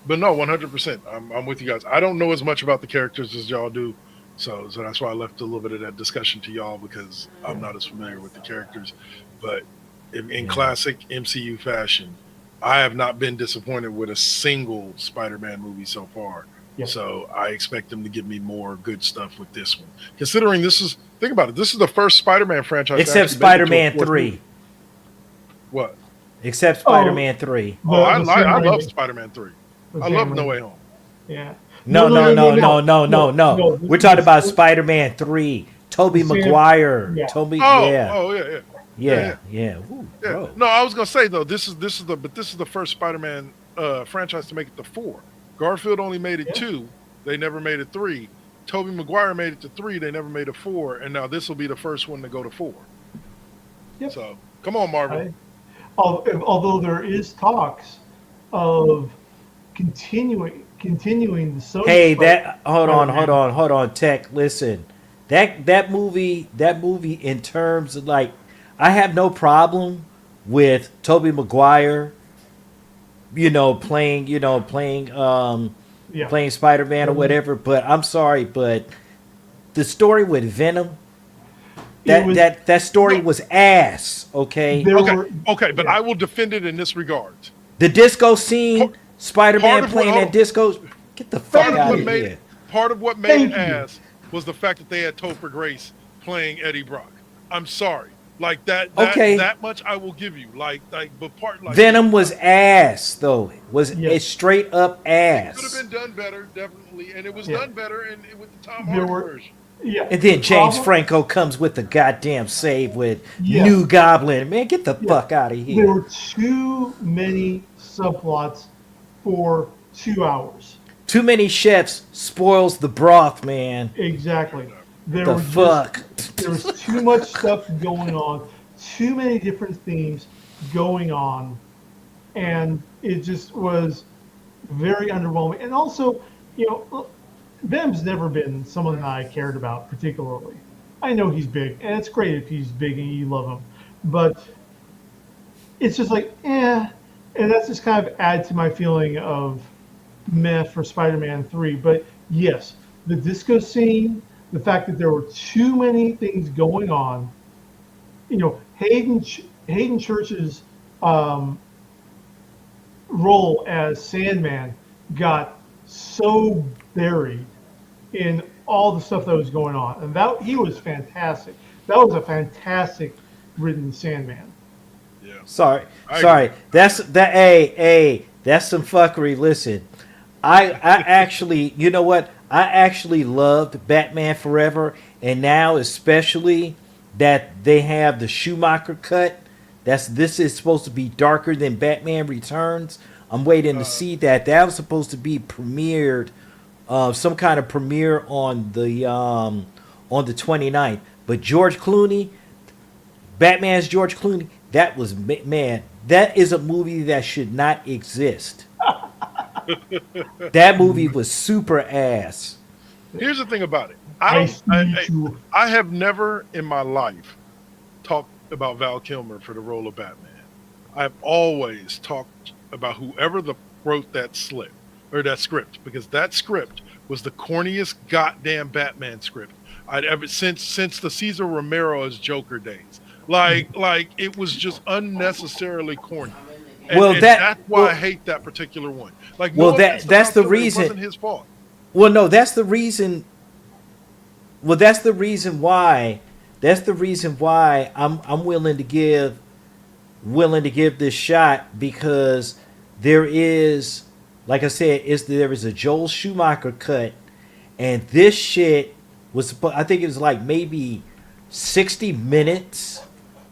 But no, 100%. I'm with you guys. I don't know as much about the characters as y'all do, so that's why I left a little bit of that discussion to y'all, because I'm not as familiar with the characters. But in classic MCU fashion, I have not been disappointed with a single Spider-Man movie so far. Yeah. So I expect them to give me more good stuff with this one. Considering think about it, this is the first Spider-Man franchise. Except to actually make it to a Spider-Man fourth 3. movie. What? Except Spider-Man 3. Oh, I The Sam love Raimi. Spider-Man 3. The I Sam love Raimi. No Way Home. Yeah. No. No, We're talking about Spider-Man 3. Tobey Sam- Maguire. yeah. Toby. Oh, Yeah. oh yeah. Yeah. Ooh, Yeah. bro. No, I was gonna say though, this is the first Spider-Man franchise to make it to 4. Garfield only made it 2. They never made it 3. Tobey Maguire made it to 3. They never made it 4. And now this will be the first one to go to 4. Yep. So come on, Marvel. Although there is talks of continuing the Sony. Hey, Spider- hold Spider-Man. on, Tech. Listen, that movie in terms of like, I have no problem with Tobey Maguire, playing playing Spider-Man or whatever. But I'm sorry, but the story with Venom, that story was ass. Okay, Okay, but I will defend it in this regard. the disco scene, part Spider-Man of playing what- that disco. Get the fuck Part out of of what made here. it, part of what made Thank it you. ass was the fact that they had Topher Grace playing Eddie Brock. I'm sorry, like that. Okay. That much I will give you. But Venom was ass though. Was Yes. a straight up ass. could have been done better, definitely, and it was Yeah. done better with the Tom There Hardy were- version. Yeah. And then James Problem- Franco comes with the goddamn save with Yeah. New Goblin. Man, get the fuck out of There here. were too many subplots for 2 hours. Too many chefs spoils the broth, man. Exactly. There The were fuck. There was too much stuff going on, too many different themes going on, and it just was very underwhelming. And also, Venom's never been someone that I cared about particularly. I know he's big, and it's great if he's big and you love him, but it's just like, and that's just kind of add to my feeling of meh for Spider-Man 3. But yes, the disco scene, the fact that there were too many things going on, Hayden Church's role as Sandman got so buried in all the stuff that was going on, and that he was fantastic. That was a fantastic written Sandman. Yeah. Sorry. I Sorry. agree. That's some fuckery. Listen. I actually, you know what? I actually loved Batman Forever, and now especially that they have the Schumacher cut. This is supposed to be darker than Batman Returns. I'm waiting to see that. That was supposed to be premiered, some kind of premiere on the 29th. But George Clooney, Batman's George Clooney, that was, man, that is a movie that should not exist. That movie was super ass. Here's the thing about it. I see you. I have never in my life talked about Val Kilmer for the role of Batman. I've always talked about whoever wrote that script, because that script was the corniest goddamn Batman script I'd ever since the Cesar Romero as Joker days. Like it was just unnecessarily corny. And that's why I hate that particular one. Like, well, no offense to that's Val the Kilmer, it reason. wasn't his fault. Well, no, that's the reason. Well, that's the reason why that's the reason why I'm willing to give this shot, because there is, like I said, there is a Joel Schumacher cut, and this shit I think it was like maybe 60 minutes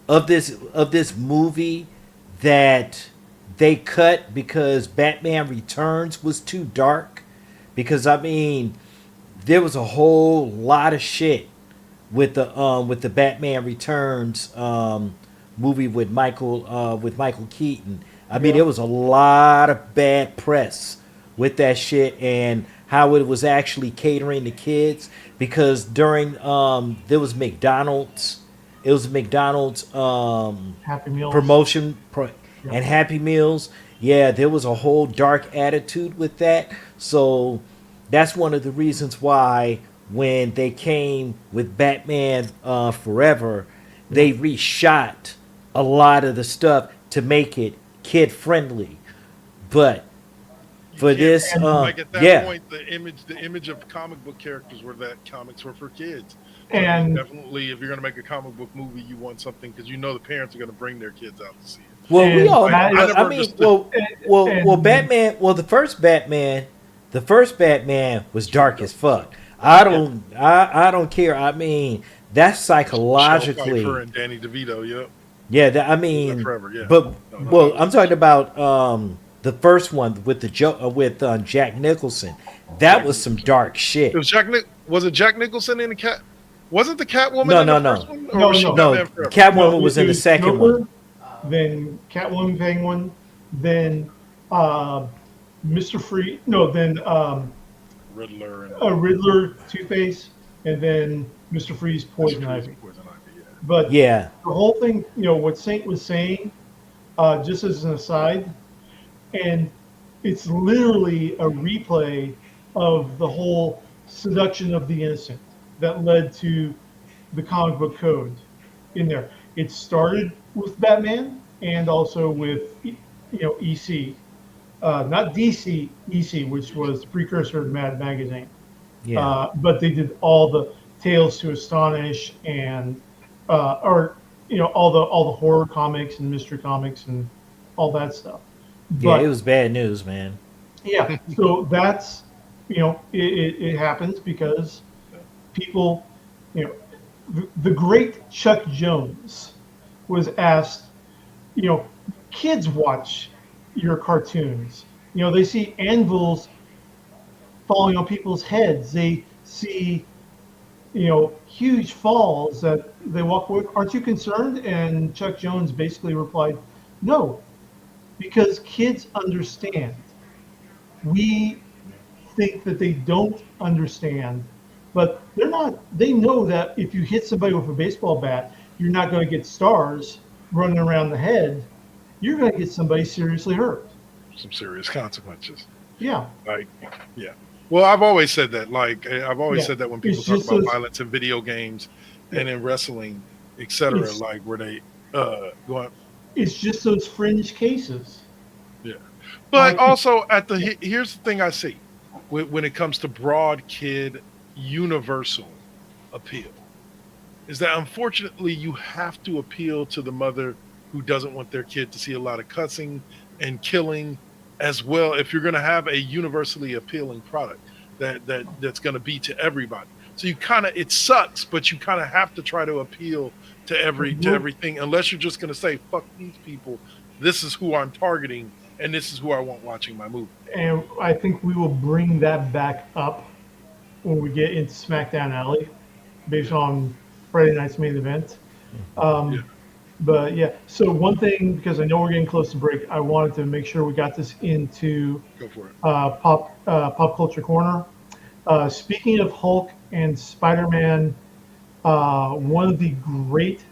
of this movie that they cut because Batman Returns was too dark. Because I mean, there was a whole lot of shit with the Batman Returns movie with Michael Keaton. I mean, there was a lot of bad press with that shit, and how it was actually catering to kids, because during there was McDonald's, it was McDonald's Happy Meals. promotion Yeah. and Happy Meals. Yeah, there was a whole dark attitude with that. So that's one of the reasons why when they came with Batman Forever, they reshot a lot of the stuff to make it kid friendly. But for can't- this, like at that yeah, point, the image of comic book characters were that comics were for kids. So And definitely, if you're going to make a comic book movie, you want something, because you know the parents are going to bring their kids out to see it. well, we and all. I never I mean, understood. well, Batman. Well, the first Batman was dark as fuck. I don't care. I mean, that's psychologically. Michelle Pfeiffer and Danny DeVito, yep. Yeah, I mean, Forever, yeah. but No, well, I'm talking about the first one with Jack Nicholson. That was some dark shit. It was was it Jack Nicholson in the cat? Wasn't the Catwoman No, in no, the no. first one? Or No, was she no. No, Batman Forever? Catwoman was in it the second Joker, one. Then Catwoman, Penguin, then Mr. Free. No, then Riddler and Riddler, Two-Face, and then Mr. Freeze, Poison Ivy. Poison Ivy, yeah. But Yeah, the whole thing, what Saint was saying, just as an aside, and it's literally a replay of the whole seduction of the innocent that led to the comic book code in there. It started with Batman and also with, EC, not DC, EC, which was the precursor to Mad Magazine. yeah, But they did all the Tales to Astonish and, all the horror comics and mystery comics and all that stuff. yeah. But It was bad news, man. yeah, so that's, it happens because people, the great Chuck Jones was asked, kids watch your cartoons. They see anvils falling on people's heads. They see, huge falls that they walk away. Aren't you concerned? And Chuck Jones basically replied, no, because kids understand. We think that they don't understand, but they're not. They know that if you hit somebody with a baseball bat, you're not going to get stars running around the head. You're going to get somebody seriously hurt. Some serious consequences. Yeah. Like, yeah. Well, I've always said that. Like, I've always Yeah. said that when people It's talk just about those- violence in video games and in wrestling, etc., It's- like where they going. It's just those fringe cases. Yeah. But Like- also here's the thing I see when it comes to broad kid universal appeal is that unfortunately you have to appeal to the mother who doesn't want their kid to see a lot of cussing and killing as well, if you're going to have a universally appealing product that's going to be to everybody. So you kind of, it sucks, but you kind of have to try to appeal to everything, unless you're just going to say, fuck these people, this is who I'm targeting and this is who I want watching my movie. And I think we will bring that back up when we get into SmackDown Alley, based on Friday night's main event. Yeah. But yeah, so one thing, because I know we're getting close to break, I wanted to make sure we got this into Go for it. pop culture corner. Speaking of Hulk and Spider-Man, one of the great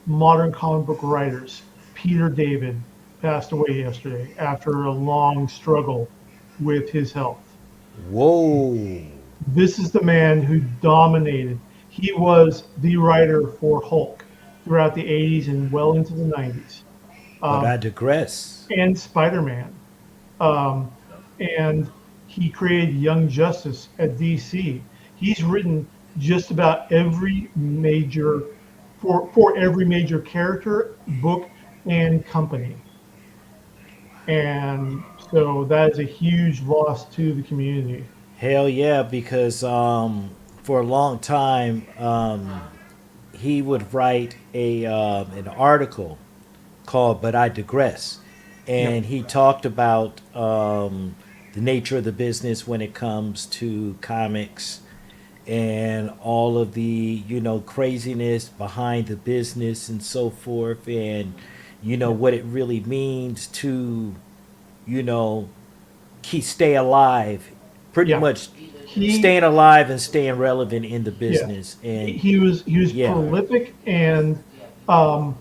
modern comic book writers, Peter David, passed away yesterday after a long struggle with his health. Whoa. This is the man who dominated. He was the writer for Hulk throughout the 80s and well into the 90s. But I digress. And Spider-Man. And he created Young Justice at DC. He's written just about every major for every major character, book, and company. And so that is a huge loss to the community. Hell yeah, because for a long time he would write a an article called "But I Digress," and Yep. he talked about the nature of the business when it comes to comics and all of the craziness behind the business and so forth, and what it really means to you know stay alive, pretty Yeah. much He, staying alive and staying relevant in the yeah, business. And he was yeah, prolific and um,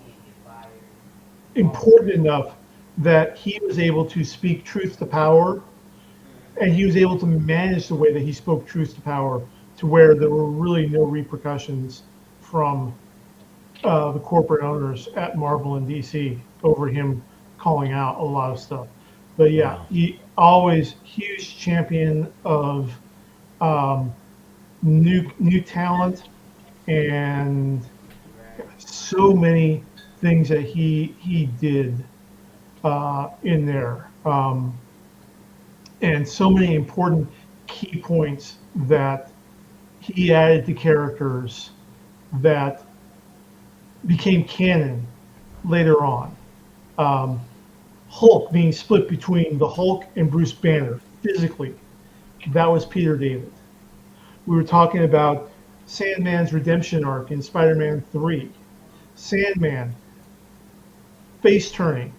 important enough that he was able to speak truth to power, and he was able to manage the way that he spoke truth to power to where there were really no repercussions from the corporate owners at Marvel and DC over him calling out a lot of stuff. But yeah, wow, he always huge champion of um, new talent, and so many things that he did in there, and so many important key points that he added to characters that became canon later on. Hulk being split between the Hulk and Bruce Banner physically, that was Peter David. We were talking about Sandman's redemption arc in Spider-Man 3. Sandman face turning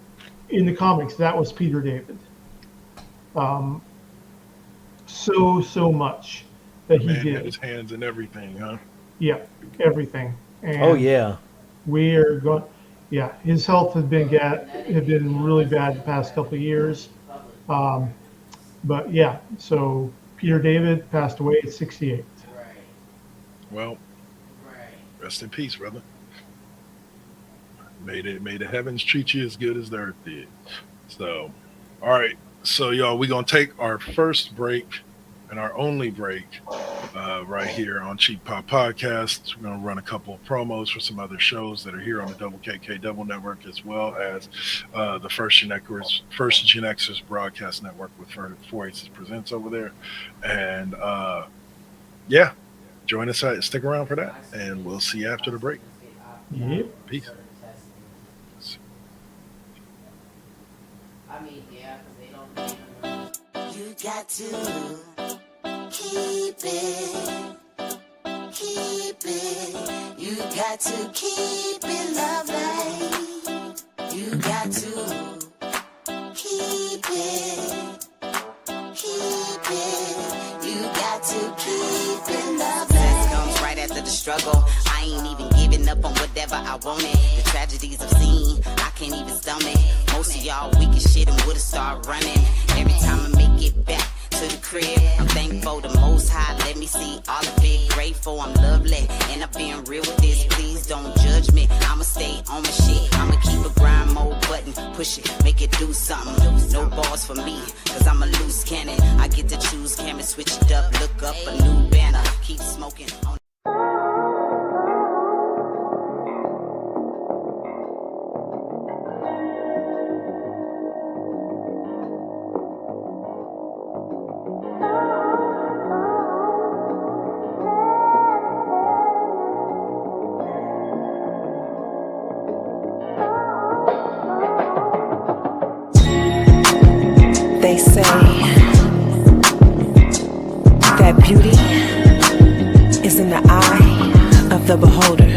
in the comics, that was Peter David. So much that he Man had did. his hands in everything, huh? Yeah, everything. And oh yeah, we are going. Yeah, his health had been really bad the past couple of years. But yeah, so Peter David passed away at 68. Well, rest in peace, brother. May the heavens treat you as good as the earth did. So, all right. So, y'all, we're going to take our first break and our only break right here on Cheap Pop Podcast. We're going to run a couple of promos for some other shows that are here on the Double KK Double Network, as well as the first GenXers broadcast network with Four Aces Presents over there. And yeah, join us. Stick around for that, and we'll see you after the break. Yep. Peace. You got to keep it. You got to keep it lovely. You got to keep it. You got to keep it lovely. Success comes right after the struggle. I ain't even giving up on whatever I wanted. The tragedies I've seen, I can't even stomach. Most of y'all weak as shit and would've started running. Every time I make it back to the crib, I'm thankful the Most High let me see all of it. Grateful I'm lovely, and I'm being real with this. Please don't judge me, I'ma stay on my shit. I'ma keep a grind mode button, push it, make it do something. No balls for me, cause I'm a loose cannon. I get to choose camera, switch it up, look up a new banner. Keep smoking on. They say that beauty is in the eye of the beholder.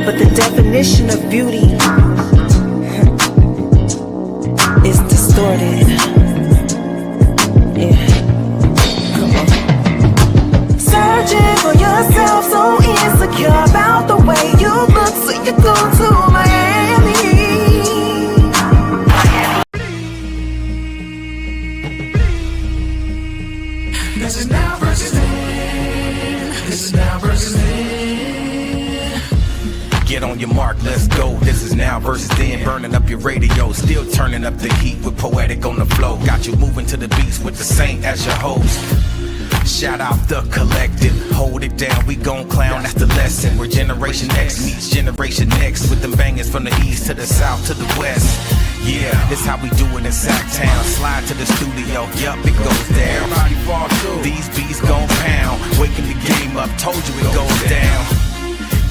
But the definition of beauty is distorted. Yeah. Come on. Searching for yourself, so insecure about the way you look, so you go to Miami. This is now versus then. This is now versus then. Get on your mark, let's go. This is now versus then. Burning up your radio, still turning up the heat with Poetic on the flow. Got you moving to the beats with the saint as your host. Shout out the collective, hold it down, we gon' clown, that's the lesson. Where Generation X meets Generation Next, with them bangers from the east to the south to the west. Yeah, this how we do it in Sacktown. Slide to the studio, yup, it goes down. These beats gon' pound, waking the game up, told you it goes down.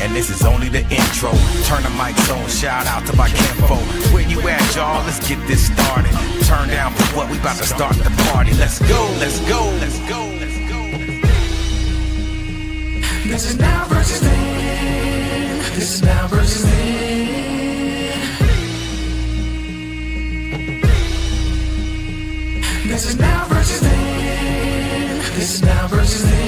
And this is only the intro. Turn the mics on, shout out to my kinfo. Where you at, y'all? Let's get this started. Turn down for what, we about to start the party. Let's go, let's go, let's go, let's go. This is now versus then. This is now versus then. This is now versus then. This is now versus then.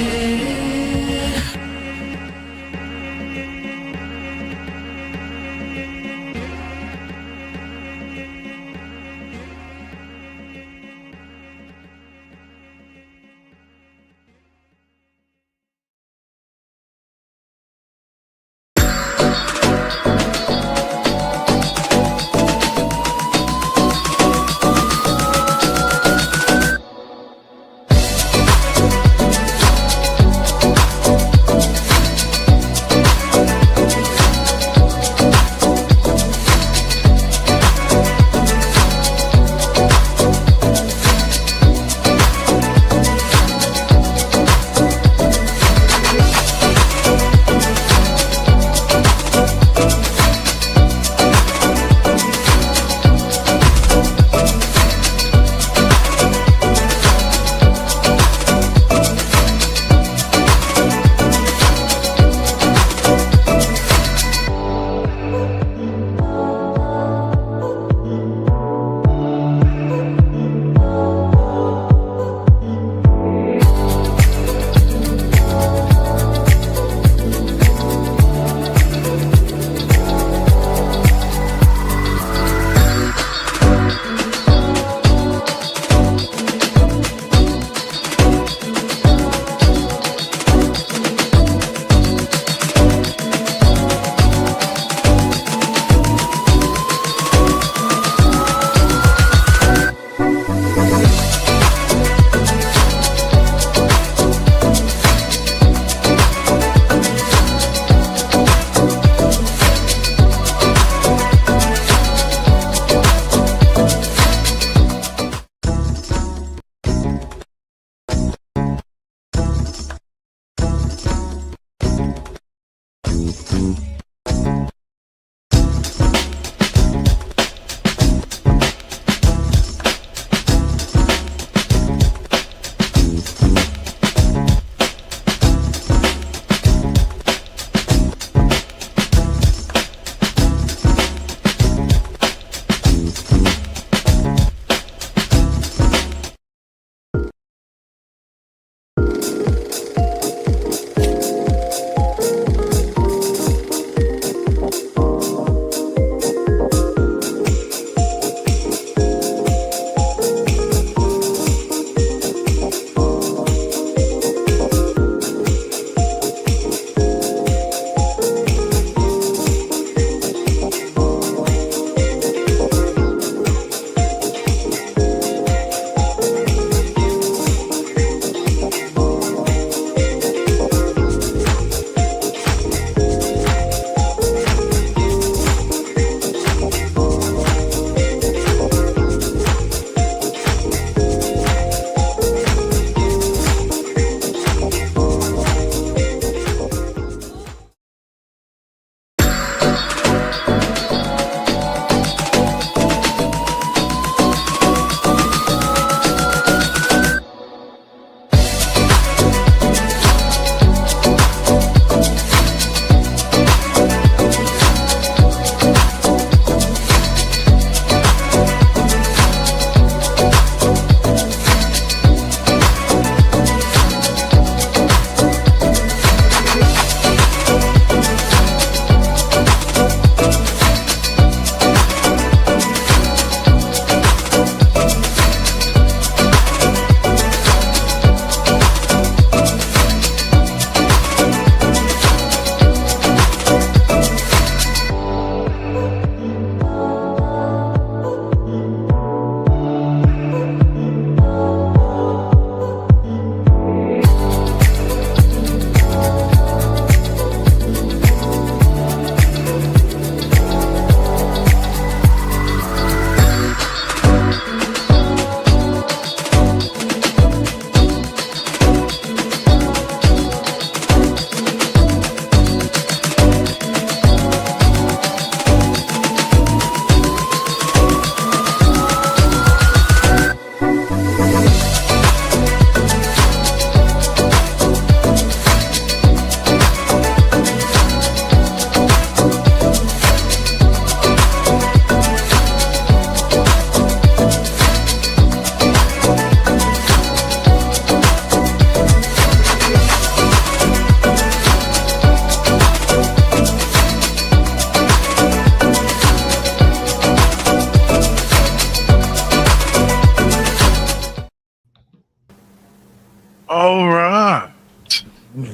All right.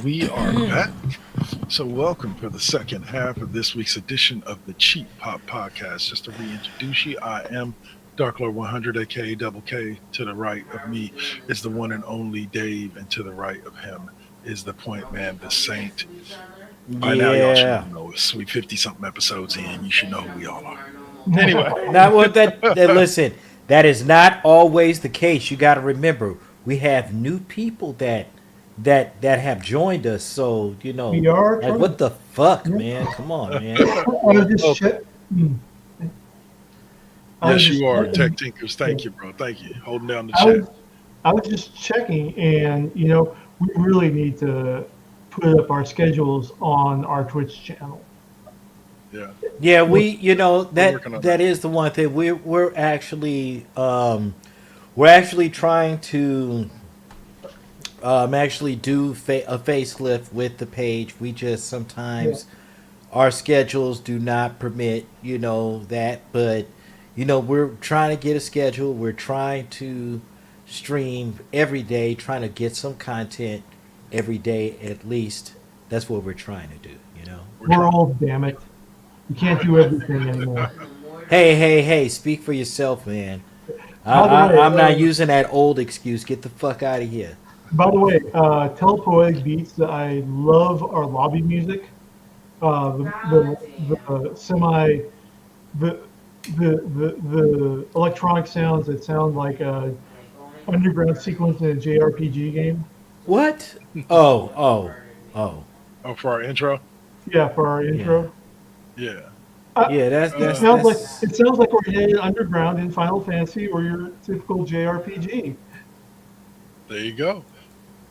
We are back. So, welcome for the second half of this week's edition of the Cheap Pop Podcast. Just to reintroduce you, I am Dark Lord 100, aka Double K. To the right of me is the one and only Dave, and to the right of him is the Point Man, the Saint. By now, y'all should know us. We 50-something episodes in. You should know who we all are. Anyway. Not what that listen, that is not always the case. You got to remember, we have new people that have joined us. So, you know, We are like, what the fuck, man? Come on, man. I was just Yes, you are. Tech Tinkers. Thank you, bro. Thank you. Holding down the I chat. was just checking, and you know, we really need to put up our schedules on our Twitch channel. Yeah. Yeah, you know, working on that is the one thing we're actually trying to actually do a facelift with the page. We just sometimes our schedules do not permit, you know, that, but you know, we're trying to get a schedule. We're trying to stream every day, trying to get some content every day at least. That's what we're trying to do, you know. We're old, damn it. We can't do everything anymore. Hey, speak for yourself, man. By the way, I'm not using that old excuse. Get the fuck out of here. By the way, Telepoetic Beats, I love our lobby music. The electronic sounds that sound like a underground sequence in a JRPG game. What? Oh. Oh, for our intro? Yeah, for our intro. Yeah. Yeah, that's It sounds like we're headed underground in Final Fantasy or your typical JRPG. There you go.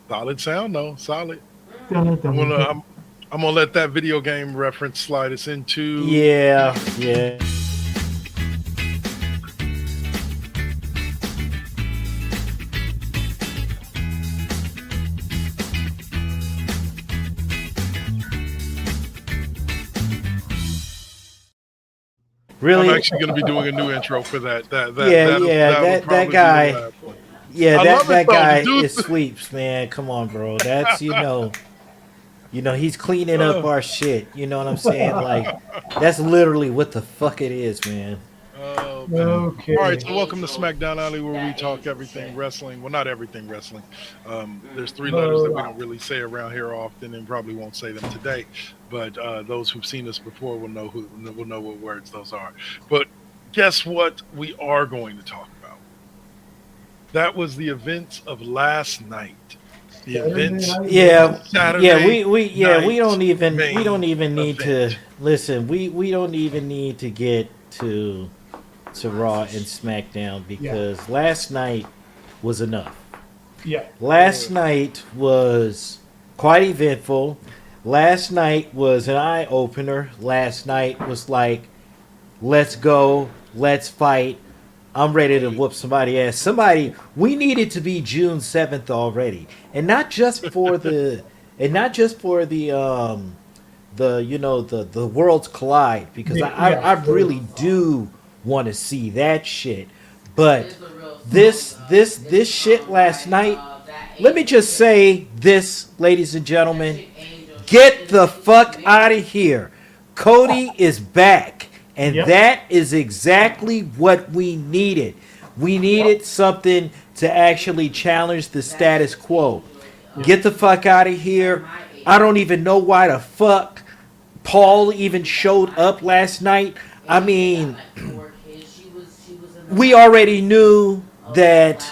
Solid sound, though. Solid. Dun, dun, dun, dun. I'm gonna let that video game reference slide us into. Yeah. Really? I'm actually gonna be doing a new intro for that. That guy. Yeah, that guy dude. is sweeps, man. Come on, bro. That's you know, he's cleaning up our shit. You know what I'm saying? Like, that's literally what the fuck it is, man. Okay. All right, so welcome to Smackdown Alley, where we talk everything wrestling. Well, not everything wrestling. There's three letters that we don't really say around here often, and probably won't say them today. But those who've seen us before will know what words those are. But guess what? We are going to talk about. That was the events of last night. The events. Saturday we don't even need to listen. We don't even need to get to Raw and SmackDown because last night was enough. Yeah. Last night was quite eventful. Last night was an eye opener. Last night was like, let's go, let's fight. I'm ready to whoop somebody ass. We needed to be June 7th already, and not just for the the Worlds Collide, because I really do want to see that shit. But this shit last night, let me just say this, ladies and gentlemen, get the fuck out of here. Cody is back. And that is exactly what we needed. We needed something to actually challenge the status quo. Get the fuck out of here. I don't even know why the fuck Paul even showed up last night. I mean, we already knew that.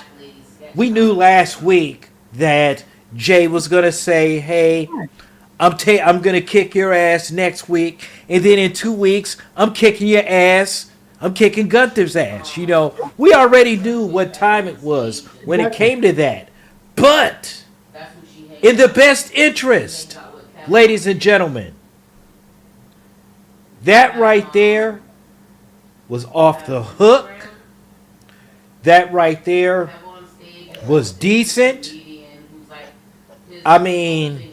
We knew last week that Jay was going to say, hey, I'm gonna kick your ass next week, and then in 2 weeks I'm kicking your ass. I'm kicking Gunther's ass. You know, we already knew what time it was when it came to that. But in the best interest, ladies and gentlemen, that right there was off the hook. That right there was decent. I mean.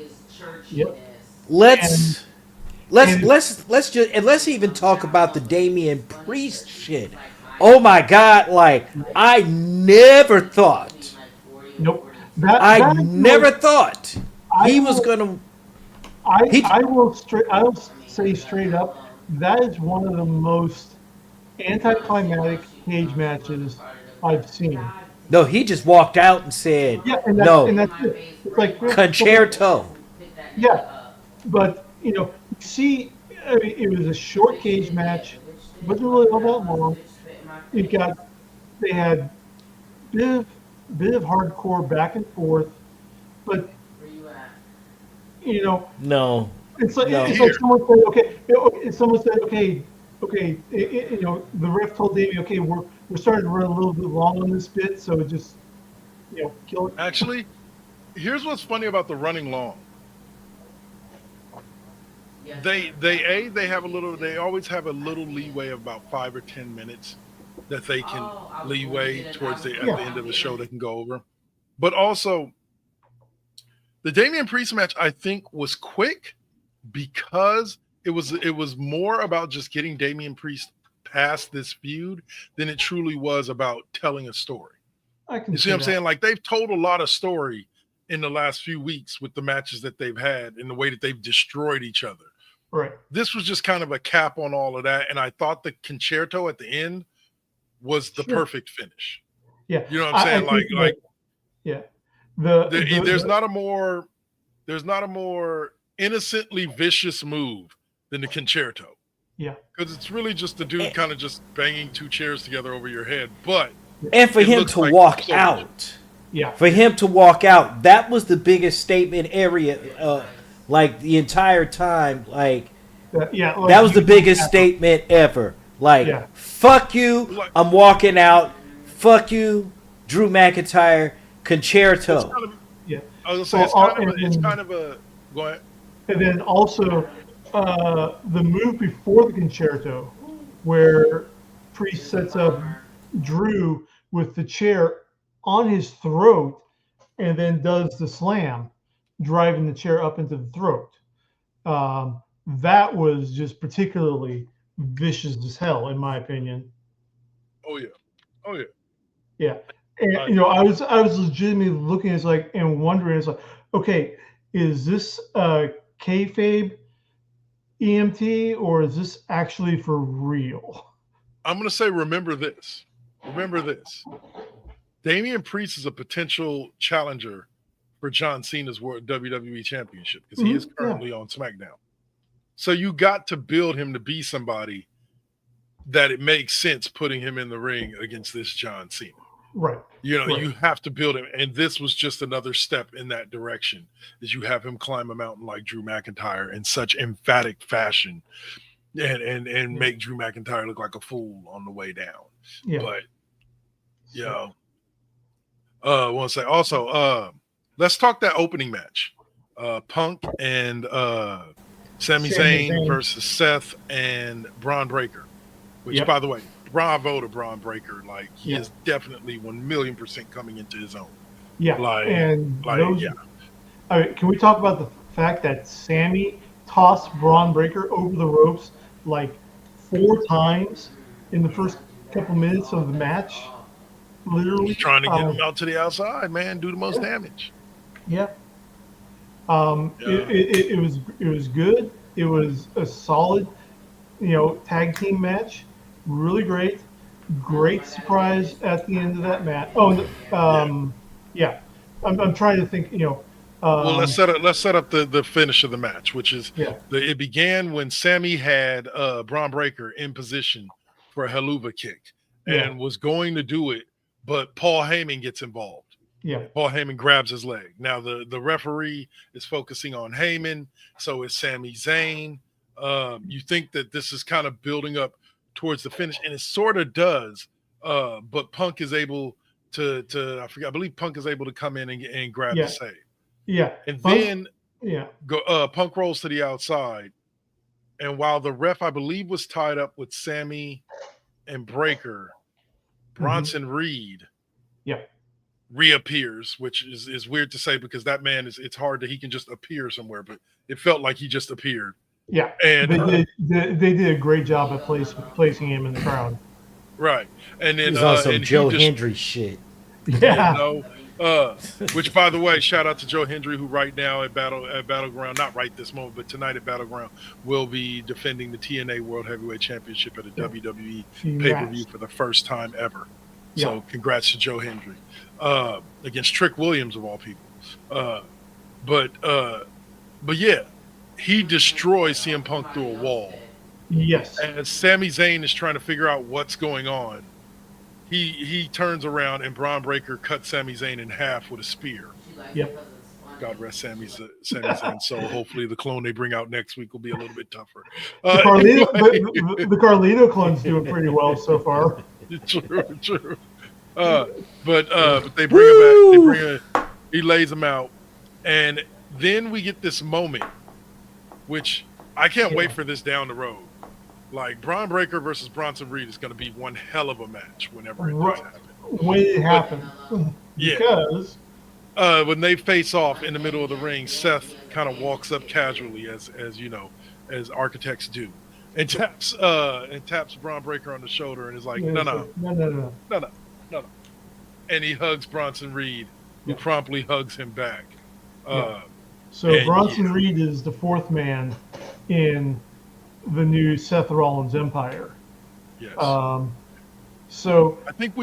Yep. Let's even talk about the Damian Priest shit. Oh my God! Like, I never thought. Nope. I is never what- thought he was will- gonna. I will say straight up, that is one of the most anticlimactic cage matches I've seen. No, he just walked out and said, Yeah, "No, and that's it. It's like concerto." yeah, but you see, I mean, it was a short cage match. It wasn't really all that long. It got they had bit of bit of hardcore back and forth, but you know, No, it's like no. it's like someone said, okay, someone said, okay, the ref told Davey, okay, we're starting to run a little bit long on this bit, so just kill it. Actually, here's what's funny about the running long. They have a little. They always have a little leeway of about 5 or 10 minutes that they can leeway towards at the end of the show they can go over. But also, the Damian Priest match I think was quick because it was more about just getting Damian Priest past this feud than it truly was about telling a story. I can You see what I'm saying? Like they've told a lot of story in the last few weeks with the matches that they've had and the way that they've destroyed each other. Right. This was just kind of a cap on all of that. And I thought the concerto at the end was the perfect finish. Yeah. You know what I'm saying? Yeah. There's not a more innocently vicious move than the concerto. Yeah. Because it's really just the dude kind of just banging two chairs together over your head. But And for him to walk out. Yeah. For him to walk out, that was the biggest statement area, like the entire time. Like, that was the biggest statement ever. Like, fuck you, I'm walking out. Fuck you, Drew McIntyre, concerto. I was gonna say it's kind of a go ahead. And then also the move before the concerto, where Priest sets up Drew with the chair on his throat, and then does the slam, driving the chair up into the throat. That was just particularly vicious as hell, in my opinion. Oh yeah. Yeah. And I was legitimately looking at it and wondering, it's like, okay, is this kayfabe EMT or is this actually for real? I'm gonna say remember this. Damian Priest is a potential challenger for John Cena's World WWE Championship because he is currently on SmackDown. So you got to build him to be somebody that it makes sense putting him in the ring against this John Cena. Right. You have to build him. And this was just another step in that direction, is you have him climb a mountain like Drew McIntyre in such emphatic fashion and make Drew McIntyre look like a fool on the way down. Yeah. But, I want to say also, let's talk that opening match. Punk and Sami Zayn versus Seth and Braun Breaker, which, by the way, bravo to Braun Breaker. Like, he is definitely 1,000,000% coming into his own. Yeah. I mean, can we talk about the fact that Sami tossed Braun Breaker over the ropes like 4 times in the first couple minutes of the match? Literally. He's trying to get him out to the outside, man, do the most damage. Yeah. It was good. It was a solid, tag team match. Really great. Great surprise at the end of that match. I'm trying to think. Well, let's set up the finish of the match, which is it began when Sami had Braun Breaker in position for a Helluva kick and was going to do it, but Paul Heyman gets involved. Yeah. Paul Heyman grabs his leg. Now the referee is focusing on Heyman, so is Sami Zayn. You think that this is kind of building up towards the finish, and it sort of does. But Punk is able to I believe Punk is able to come in and grab the save. Yeah. And then Punk rolls to the outside. And while the ref, I believe, was tied up with Sami and Breaker, Bronson Reed reappears, which is weird to say because that man it's hard that he can just appear somewhere, but it felt like he just appeared. Yeah. And they did a great job at placing him in the crowd. Right. And then it was also Joe Hendry shit. Yeah. No. Which, by the way, shout out to Joe Hendry, who right now at Battleground, not right this moment, but tonight at Battleground, will be defending the TNA World Heavyweight Championship at a WWE pay-per-view Congrats. for the first time ever. Yeah. So, congrats to Joe Hendry against Trick Williams of all people. Uh, but yeah, he destroys CM Punk through a wall. Yes. As Sami Zayn is trying to figure out what's going on, he turns around and Braun Breaker cuts Sami Zayn in half with a spear. Yep. God rest Sami Zayn. So hopefully the clone they bring out next week will be a little bit tougher. The Carlito clone's doing pretty well so far. True. But they bring him back. He lays him out, and then we get this moment, which I can't wait for this down the road. Like Braun Breaker versus Bronson Reed is going to be one hell of a match whenever it does happen. When it happens. Yeah. Because When they face off in the middle of the ring, Seth kind of walks up casually, as you know, as architects do, and taps Braun Breaker on the shoulder and is like, no, and he hugs Bronson Reed, who promptly hugs him back. So Bronson Reed is the fourth man in the new Seth Rollins Empire. Yes. So I think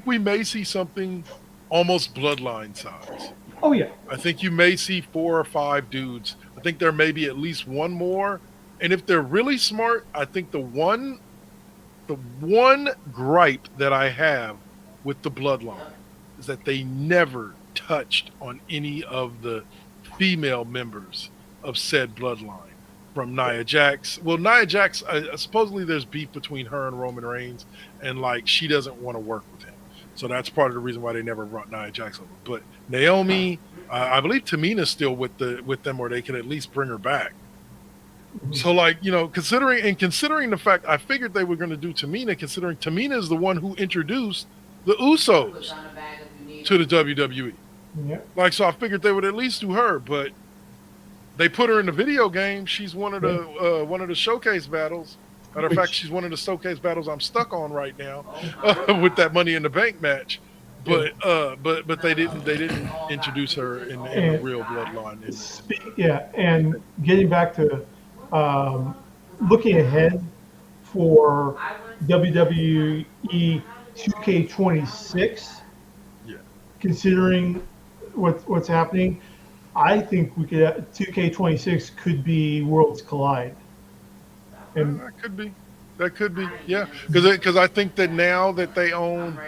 we may see something almost bloodline size. Oh yeah. I think you may see 4 or 5 dudes. I think there may be at least one more. And if they're really smart, I think the one gripe that I have with the bloodline is that they never touched on any of the female members of said bloodline. From Nia Jax. Well, Nia Jax, supposedly there's beef between her and Roman Reigns, and like she doesn't want to work with him. So that's part of the reason why they never brought Nia Jax over. But Naomi, I believe Tamina's still with them, or they can at least bring her back. So, like, you know, considering the fact, I figured they were going to do Tamina, considering Tamina is the one who introduced the Usos to the WWE. Yeah. Like, so I figured they would at least do her, but they put her in the video game. She's one of the showcase battles. Matter of fact, she's one of the showcase battles I'm stuck on right now with that Money in the Bank match. But they didn't introduce her in the real bloodline. And getting back to looking ahead for WWE 2K26, considering what's happening, I think we could 2K26 could be Worlds Collide. And that could be, yeah. Because I think that now that they own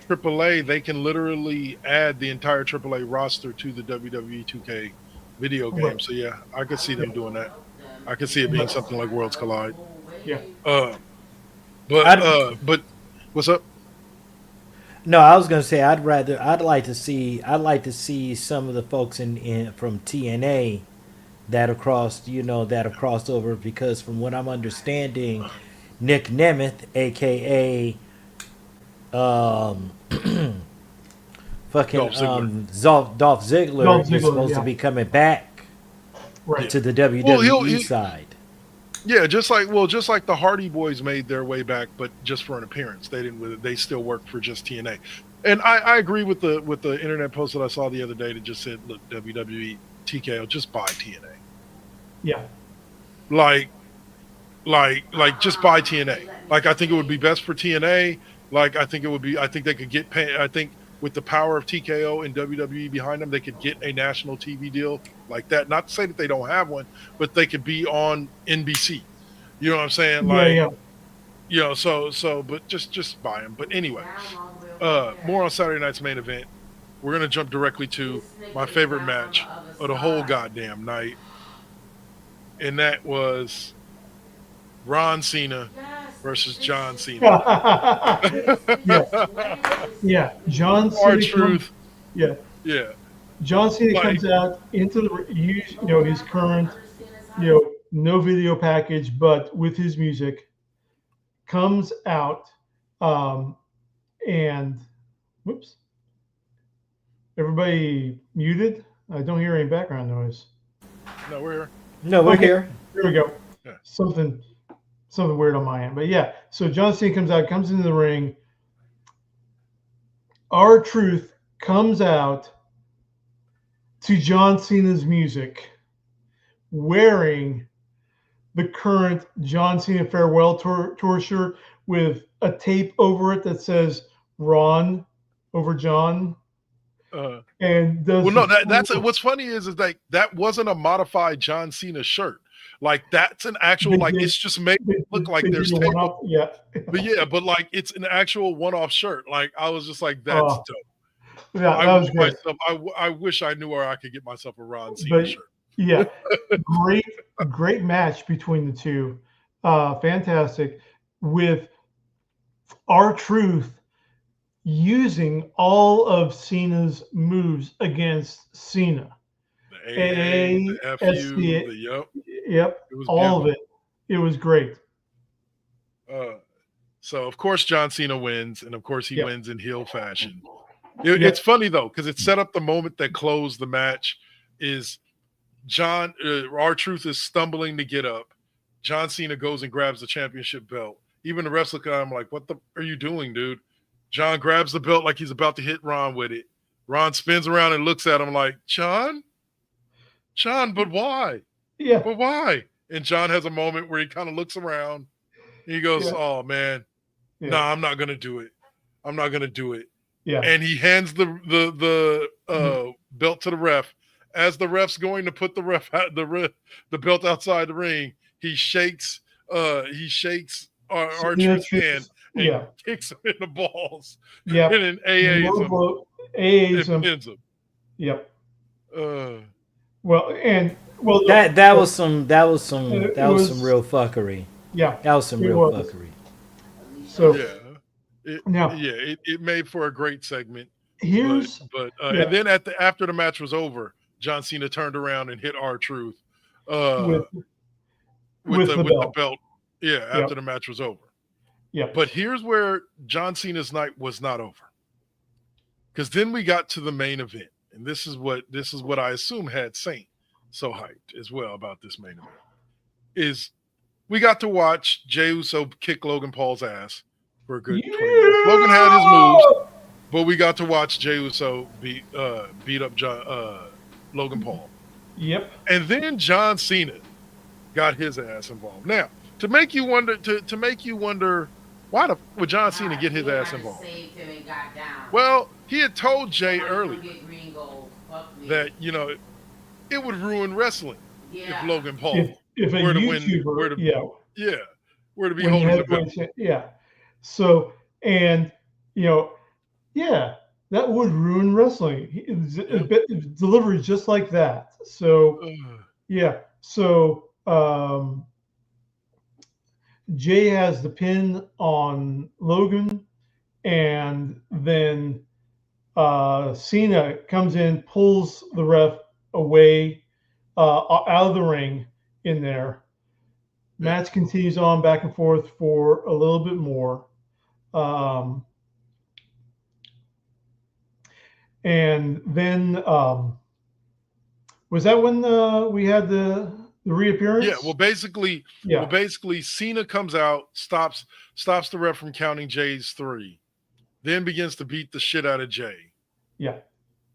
AAA, they can literally add the entire AAA roster to the WWE 2K video game. Right. So yeah, I could see them doing that. I could see it being something like Worlds Collide. Yeah. But what's up? No, I was gonna say I'd like to see some of the folks in from TNA that have crossed over, because from what I'm understanding, Nick Nemeth, aka Dolph Ziggler is supposed to be coming back to the WWE side. Yeah, just like the Hardy Boys made their way back, but just for an appearance. They still work for just TNA. And I agree with the internet post that I saw the other day that just said, look, WWE, TKO, just buy TNA. Yeah. Like just buy TNA. Like, I think it would be best for TNA. Like, I think they could get paid. I think with the power of TKO and WWE behind them, they could get a national TV deal like that. Not to say that they don't have one, but they could be on NBC. You know what I'm saying? Like, you know, so, but just buy them. But anyway, more on Saturday night's main event. We're going to jump directly to my favorite match of the whole goddamn night. And that was Ron Cena versus John Cena. Yeah. John Cena. R-Truth. Yeah. John Cena comes out into his current, no video package, but with his music, comes out, and whoops, everybody muted. I don't hear any background noise. No, we're here. No, we're here. Here we go. Yeah. Something weird on my end, but yeah. So John Cena comes into the ring. R-Truth comes out to John Cena's music wearing the current John Cena farewell tour shirt with a tape over it that says Ron over John. And does well, no, that's what's funny is like that wasn't a modified John Cena shirt. Like that's an actual it's just made it look like there's tape. Yeah. But like it's an actual one-off shirt. Like I was just like, that's dope. Yeah, that was great. I wish I knew where I could get myself a Ron Cena shirt. Yeah, great match between the two. Fantastic. With R-Truth using all of Cena's moves against Cena. The AA, the FU, the yep, all of it. It was great. So of course John Cena wins, and of course he wins in heel fashion. It's funny though, because it set up the moment that closed the match. Is John R-Truth is stumbling to get up. John Cena goes and grabs the championship belt. Even the refs look at him like, "What the are you doing, dude?" John grabs the belt like he's about to hit Ron with it. Ron spins around and looks at him like, John, but why? Yeah. But why? And John has a moment where he kind of looks around and he goes, oh, man, no, I'm not going to do it. I'm not going to do it. Yeah. And he hands the belt to the ref. As the ref's going to put the belt outside the ring, he shakes R-Truth's hand and kicks him in the balls. Yeah. And then AA's him. Yep. That was some real fucking Yeah. That was some real fucking. So it made for a great segment. And then after the match was over, John Cena turned around and hit R-Truth with the belt. Yeah, after the match was over. Yeah. But here's where John Cena's night was not over. Because then we got to the main event. And this is what I assume had Saint so hyped as well about this main event. Is we got to watch Jey Uso kick Logan Paul's ass for a good 20 minutes. Logan had his moves, but we got to watch Jey Uso beat up Logan Paul. Yep. And then John Cena got his ass involved. Now, to make you wonder why would John Cena get his ass involved? Well, he had told Jay earlier that it would ruin wrestling if Logan Paul were to win. Were to be holding the belt. Yeah. So that would ruin wrestling. Delivery just like that. So So Jay has the pin on Logan, and then Cena comes in, pulls the ref away out of the ring in there. Match continues on back and forth for a little bit more. And then was that when we had the reappearance? Yeah, well, basically, Cena comes out, stops the ref from counting Jay's 3, then begins to beat the shit out of Jay. Yeah.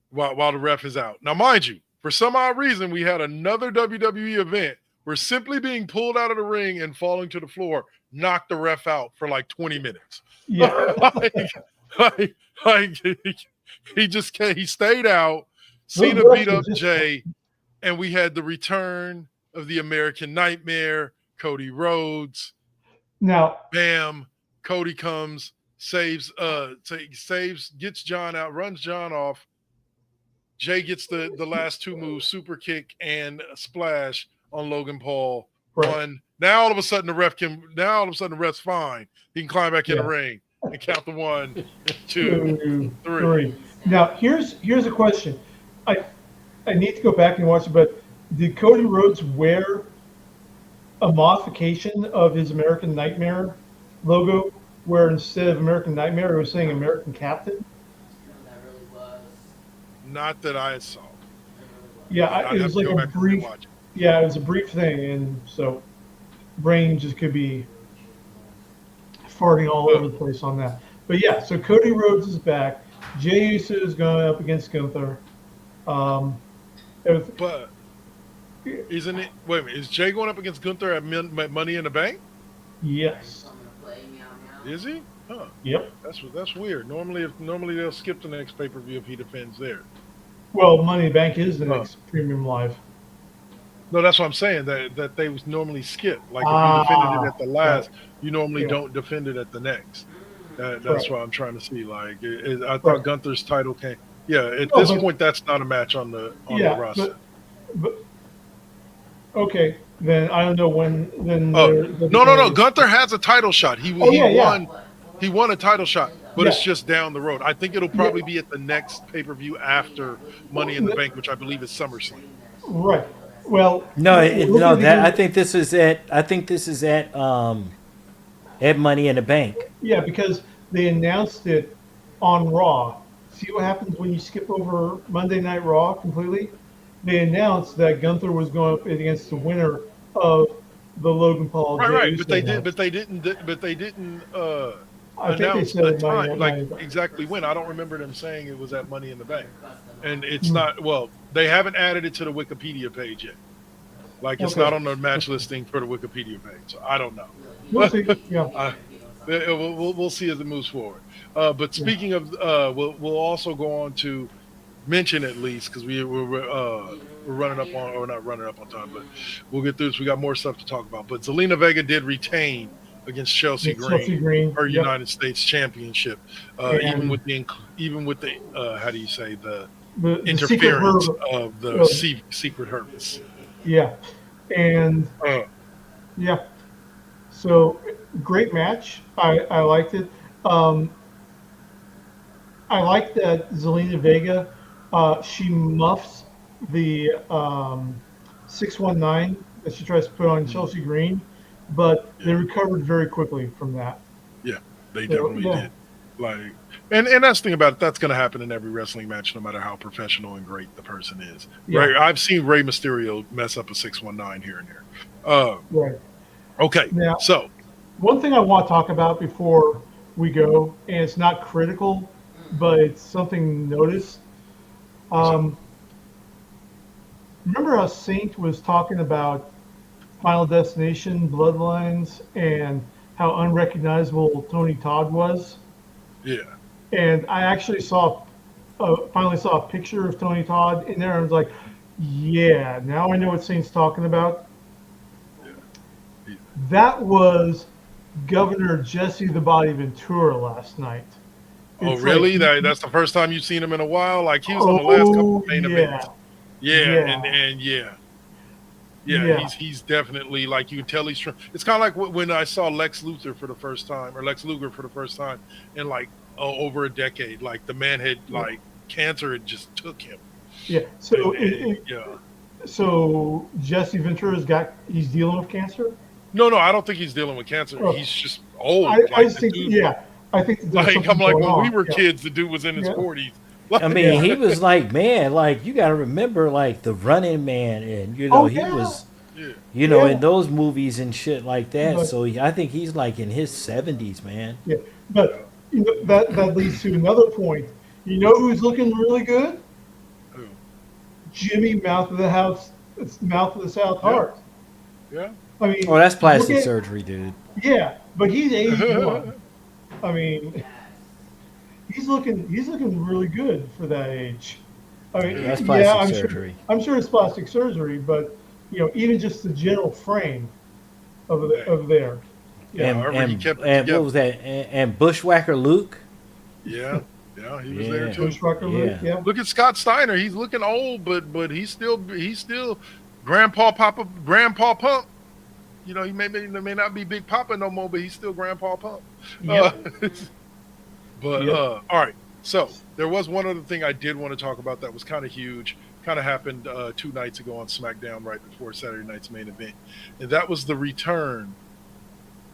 While the ref is out. Now, mind you, for some odd reason, we had another WWE event where simply being pulled out of the ring and falling to the floor knocked the ref out for like 20 minutes. Yeah. He stayed out. Cena beat up Jay, and we had the return of the American Nightmare, Cody Rhodes. Now, bam, Cody comes, saves, gets John out, runs John off. Jay gets the last 2 moves, super kick and a splash on Logan Paul. Right. 1. Now all of a sudden the ref's fine. He can climb back in the ring and count the 1, 2, 3. Now here's a question. I need to go back and watch it, but did Cody Rhodes wear a modification of his American Nightmare logo, where instead of American Nightmare, it was saying American Captain? Not that I saw. Yeah, it was like a brief. Yeah, it was a brief thing, and so brain just could be farting all over the place on that. But yeah, so Cody Rhodes is back. Jey Uso is going up against Gunther. If- But isn't it? Wait a minute. Is Jay going up against Gunther at Money in the Bank? yes. Is he? Huh. Yep. That's weird. Normally they'll skip the next pay per view if he defends there. Well, Money in the Bank is the next Premium Live. No, that's what I'm saying. That they was normally skip. Like if you defended it at the last, you normally Yeah. don't defend it at the next. That's Right. what I'm trying to see. Like I thought Right. Gunther's title came. Yeah, at No, this but- point, that's not a match on the roster. but okay, then I don't know when. Then Oh they're no! Gunther has a title shot. He yeah. won. He won a title shot, but it's Yeah. just down the road. I think it'll probably be at the next pay per view after Money in the Bank, which I believe is SummerSlam. Right. Well, No, look no. at That I the- think this is at. I think this is at Money in the Bank. Yeah, because they announced it on Raw. See what happens when you skip over Monday Night Raw completely? They announced that Gunther was going up against the winner of the Logan Paul. Jey Right. Uso But they match. didn't I think they announce said the it Monday time, Night like Raw. exactly when. I don't remember them saying it was at Money in the Bank, and Hmm. it's not. Well, they haven't added it to the Wikipedia page yet. Like it's Okay. not on the match listing for the Wikipedia page, so I don't know. We'll see. Yeah. We'll see as it moves forward. But speaking of, we'll also go on to mention at least because we're running up on, or not running up on time, but we'll get through this. We got more stuff to talk about. But Zelina Vega did retain against Chelsea Green, her yep. United States Championship, And- even with the how do you say the The secret interference herb- of the of- secret herpes. Yeah, and yeah, so great match. I liked it. I like that Zelina Vega. She muffs the 619 that she tries to put on Chelsea Green, but they recovered very quickly from that. Yeah, they So, definitely yeah. did. Like, and that's the thing about it. That's going to happen in every wrestling match, no matter how professional and great the person is. Yeah. Right? I've seen Rey Mysterio mess up a 619 here and there. Right. Okay, Now- so One thing I want to talk about before we go, and it's not critical, but it's something noticed. Remember how Saint was talking about Final Destination, Bloodlines, and how unrecognizable Tony Todd was? yeah, And I actually finally saw a picture of Tony Todd in there, and I was like, yeah, now I know what Saint's talking about. That was Governor Jesse the Body Ventura last night. oh It's really? like- That's the first time you've seen him in a while. Like he was on the last couple of main events. Yeah, Yeah. and yeah. Yeah. He's definitely like you can tell he's. It's kind of like when I saw Lex Luger for the first time in like over a decade. Like the man had like cancer had just took him. Yeah. So, Yeah. so Jesse Ventura's he's dealing with cancer. No, I don't think he's dealing with cancer. Oh. He's just old. I just the think, dude- yeah, I think that there's Like something I'm like going when we on. were Yeah. kids, the dude was in his Yeah. 40s. I mean, he was like, man, like you got to remember, like the Running Man, and he yeah. was, Yeah. in Yeah. those movies and shit like that. But- So I think he's like in his 70s, man. Yeah, but that leads to another point. You know who's looking really good? Who? Jimmy, Mouth of the House, it's Mouth of the South Hart. Yeah. I mean, Oh, that's plastic look at- surgery, dude. Yeah, but he's 81. I mean, he's looking really good for that age. I mean, That's plastic I'm surgery. Sure, I'm sure it's plastic surgery, but even just the general frame of there. Yeah, however he kept it and together. what was that? And Bushwhacker Luke. Yeah, he was there too. Bushwhacker Luke, yeah. Look at Scott Steiner. He's looking old, but he's still Grandpa Pump. He may not be Big Papa no more, but he's still Grandpa Pump. Yep. But Yep. all right. So there was one other thing I did want to talk about that was kind of huge. Kind of happened 2 nights ago on SmackDown, right before Saturday night's main event, and that was the return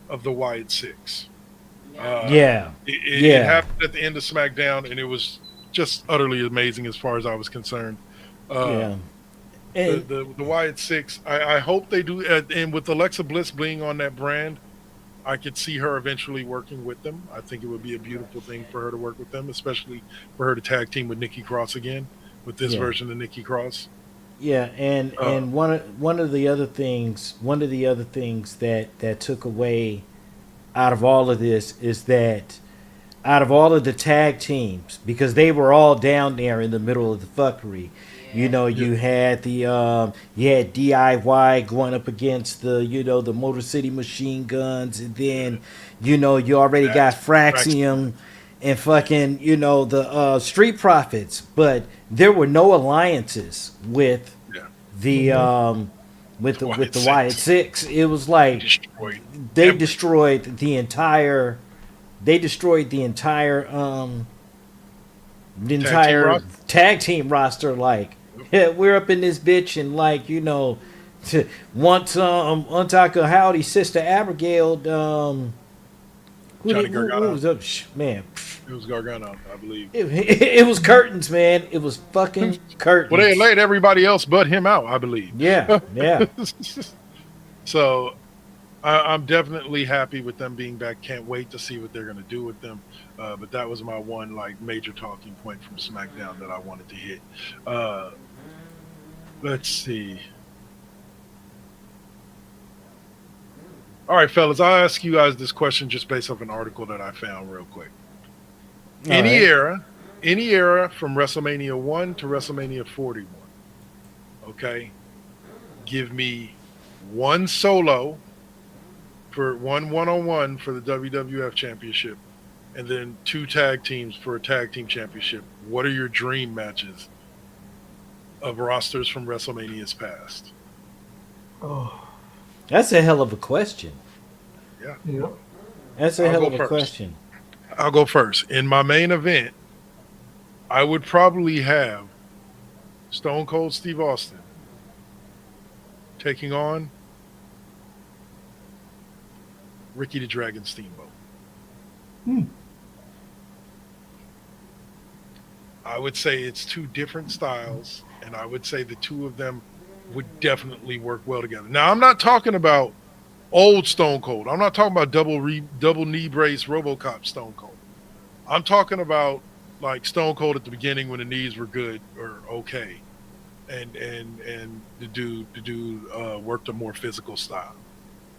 of the Wyatt Six. It happened at the end of SmackDown, and it was just utterly amazing as far as I was concerned. Yeah. The Wyatt Six. I hope they do, and with Alexa Bliss being on that brand, I could see her eventually working with them. I think it would be a beautiful thing for her to work with them, especially for her to tag team with Nikki Cross again, with this Yeah. version of Nikki Cross. Yeah, and one of the other things that took away out of all of this is that out of all of the tag teams, because they were all down there in the middle of the fuckery. You know, you had you had DIY going up against the Motor City Machine Guns, and then you already got Fraxium and fucking the Street Profits, but there were no alliances with Yeah. the with the Wyatt Six. It was like Destroyed. they everything. destroyed the entire the entire roster? tag team roster. Like, yeah, we're up in this bitch, and like once Untaka Howdy's sister Abigail Johnny who Gargano. was up, man. It was Gargano, I believe. It was curtains, man. It was fucking curtains. Well, they laid everybody else but him out, I believe. Yeah, yeah. So I'm definitely happy with them being back. Can't wait to see what they're going to do with them. But that was my one major talking point from SmackDown that I wanted to hit. Let's see. All right, fellas, I'll ask you guys this question just based off an article that I found real quick. Any era from WrestleMania 1 to WrestleMania 41. Okay? Give me one solo for one-on-one for the WWF Championship, and then 2 tag teams for a tag team championship. What are your dream matches of rosters from WrestleMania's past? Oh, That's a hell of a question. yeah. That's a I'll hell go of a first. question. I'll go first. In my main event, I would probably have Stone Cold Steve Austin taking on Ricky the Dragon Steamboat. I would say it's 2 different styles, and I would say the 2 of them would definitely work well together. Now, I'm not talking about old Stone Cold. I'm not talking about double knee brace RoboCop Stone Cold. I'm talking about like Stone Cold at the beginning when the knees were good or okay, and the dude worked a more physical style.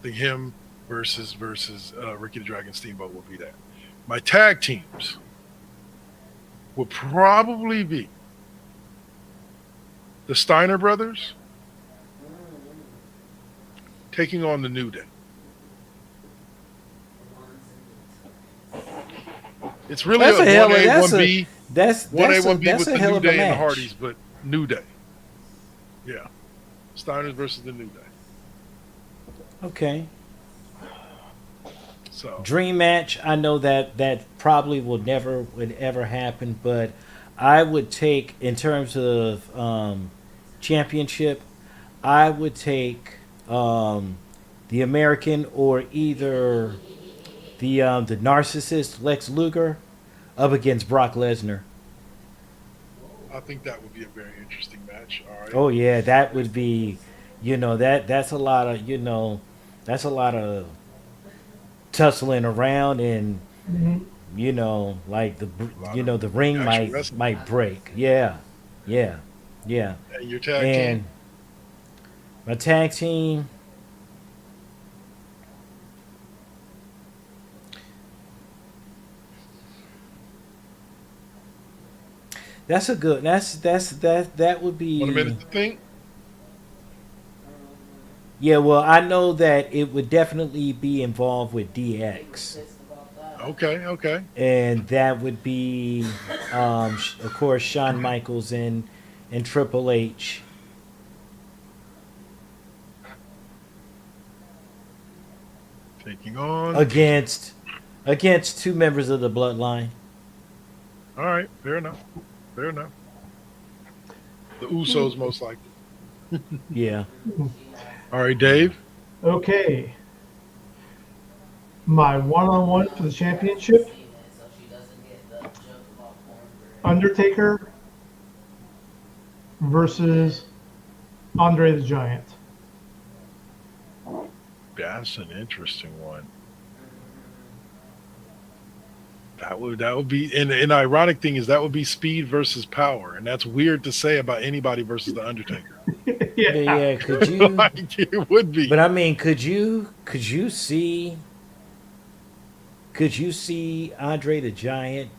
I think him versus Ricky the Dragon Steamboat would be that. My tag teams would probably be the Steiner brothers taking on the New Day. It's really That's a hell of 1A, 1B. that's 1A, 1B that's with a the hell New of a Day and the match. Hardys, but New Day. Yeah. Steiners versus the New Day. Okay. So Dream match. I know that probably would ever happen, but I would take, in terms of championship, I would take the American, or either the narcissist Lex Luger up against Brock Lesnar. I think that would be a very interesting match. All right. Oh yeah, that would be, that's a lot of tussling around, and like the ring actual wrestling. might break. Yeah, yeah, yeah. And your tag And team. my tag team. That's a good. That would be. 1 minute to think. Yeah, well, I know that it would definitely be involved with DX, Okay. and that would be, of course, Shawn Michaels and Triple H. Taking on. against 2 members of the Bloodline. All right. Fair enough. The Usos most likely. Yeah. All right, Dave. Okay. My one-on-one for the championship: Undertaker versus Andre the Giant. That's an interesting one. That would be, and the ironic thing is that would be speed versus power, and that's weird to say about anybody versus the Undertaker. Yeah, could you? Like, it would be. But I mean, could you see Andre the Giant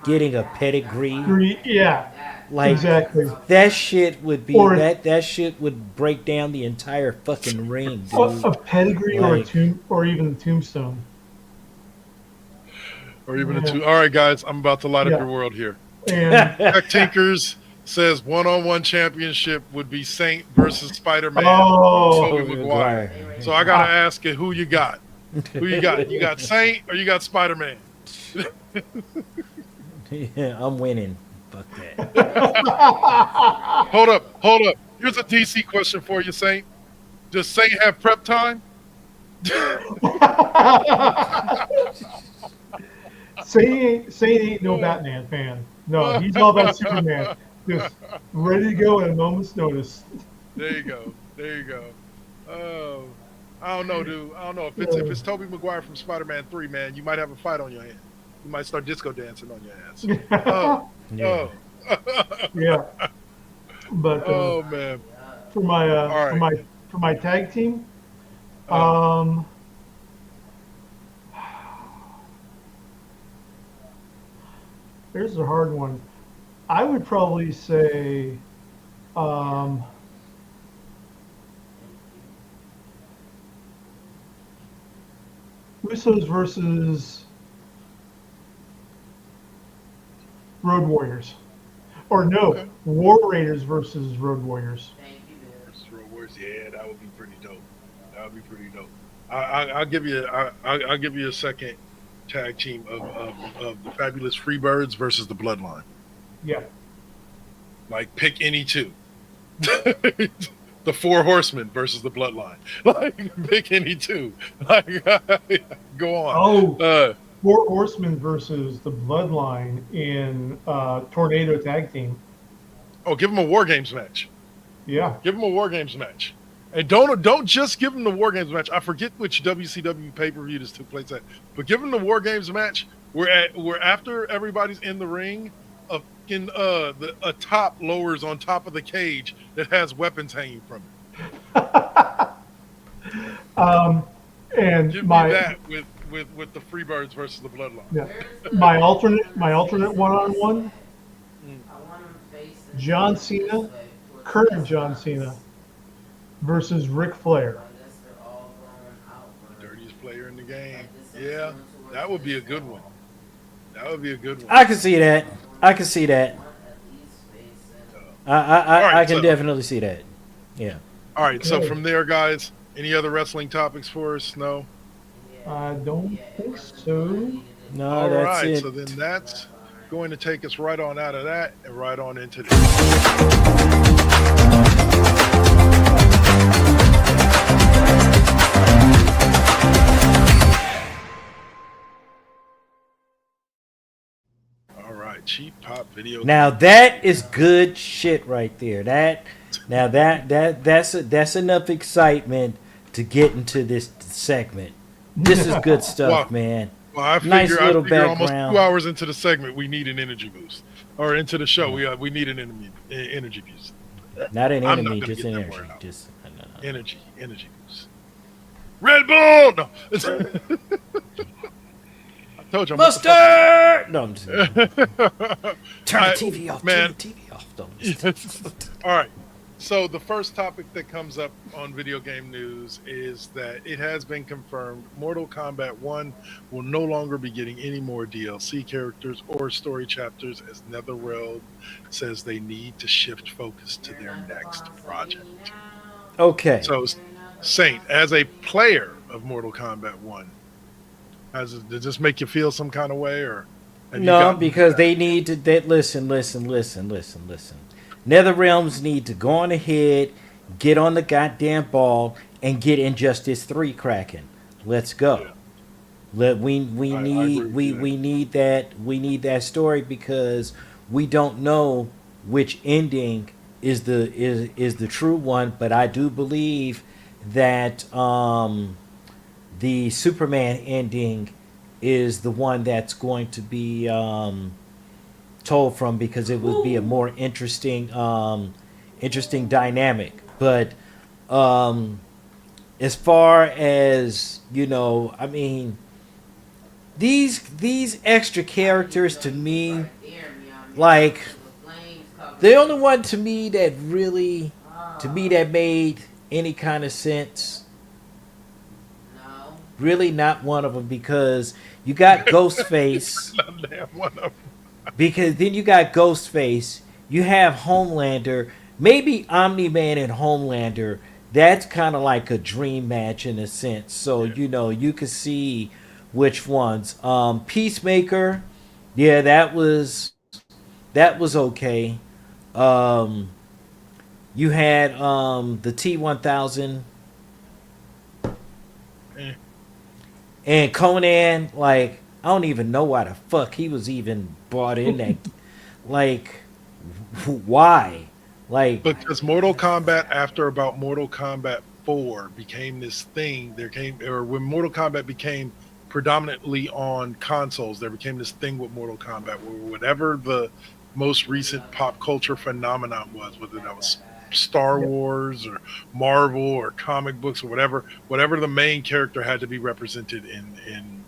getting a pedigree? Yeah, Like exactly. that shit would be Or- that shit would break down the entire fucking ring, A, dude. a pedigree or a Like- tomb, or even the tombstone. Or even Yeah. a two. All right, guys, I'm about to light Yeah. up your world here. And Jack Tinkers says one-on-one championship would be Saint versus Spider-Man. oh, Tobey Maguire. So I gotta ask you, who you got? Who you got? You got Saint or you got Spider-Man? Yeah, I'm winning. Fuck that. Hold up. Here's a DC question for you, Saint. Does Saint have prep time? Saint ain't no Batman fan. No, he's all about Superman. Just ready to go at a moment's notice. There you go. Oh, I don't know, dude. I don't know if it's Tobey Maguire from Spider-Man 3, man. You might have a fight on your hand. You might start disco dancing on your ass. Oh, Yeah. Yeah. But oh man. for my All right. for my tag team, here's a hard one. I would probably say Usos versus Road Warriors. Or no, Okay. War Raiders versus Road Warriors. Versus Road Warriors. Yeah, that would be pretty dope. I'll give you. I'll give you a second tag team of the Fabulous Freebirds versus the Bloodline. Yeah. Like, pick any two. The Four Horsemen versus the Bloodline. Like, pick any two. Like, go on. Oh, Four Horsemen versus the Bloodline in Tornado Tag Team. Oh, give them a War Games match. Yeah. Give them a War Games match. And don't just give them the War Games match. I forget which WCW pay-per-view this took place at, but give them the War Games match where after everybody's in the ring, a top lowers on top of the cage that has weapons hanging from it. And Give me my that with the Freebirds versus the Bloodline. yeah, my alternate one-on-one, John Cena, current John Cena versus Ric Flair. Dirtiest player in the game. Yeah, that would be a good one. I can see that. I right, can so- definitely see that. Yeah. All right, so Okay. from there, guys, any other wrestling topics for us? No? I don't think so. No, All that's right, it. so then that's going to take us right on out of that and right on into this. All right, cheap pop video. Now that is good shit right there. That's enough excitement to get into this segment. This is good stuff, Wow. man. Well, I Nice figure little almost background. 2 hours into the segment, we need an energy boost. Or into the show, we need an energy boost. Not an I'm not enemy, gonna just get an that energy. word out. Just Energy boost. Red Bull! No. I told you I'm Mustard! No, I'm just turn the I- TV off. man. Turn the TV off. No, I'm just- All right. So the first topic that comes up on video game news is that it has been confirmed Mortal Kombat 1 will no longer be getting any more DLC characters or story chapters, as NetherRealm says they need to shift focus to their next project. Okay. So, Saint, as a player of Mortal Kombat 1, does this make you feel some kind of way, or have you No, gotten- because they need to. Listen. NetherRealms need to go on ahead, get on the goddamn ball, and get Injustice 3 cracking. Let's go. We I need agree with we need that story because we don't know which ending is the true one. But I do believe that the Superman ending is the one that's going to be told from, because it would be a more interesting dynamic. But as far as I mean, these extra characters to me, like the only one to me that really that made any kind of sense, really not one of them, because you got Ghostface. Not damn one of them. Because then you got Ghostface, you have Homelander, maybe Omni-Man and Homelander. That's kind of like a dream match in a sense. So you could see which ones. Peacemaker, yeah, that was okay. You had the T-1000 and Conan. Like, I don't even know why the fuck he was even brought in that. Like, why? Like, Because Mortal Kombat, after about Mortal Kombat 4 became this thing, when Mortal Kombat became predominantly on consoles, there became this thing with Mortal Kombat where whatever the most recent pop culture phenomenon was, whether that was Star Wars or Marvel or comic books or whatever the main character had to be represented in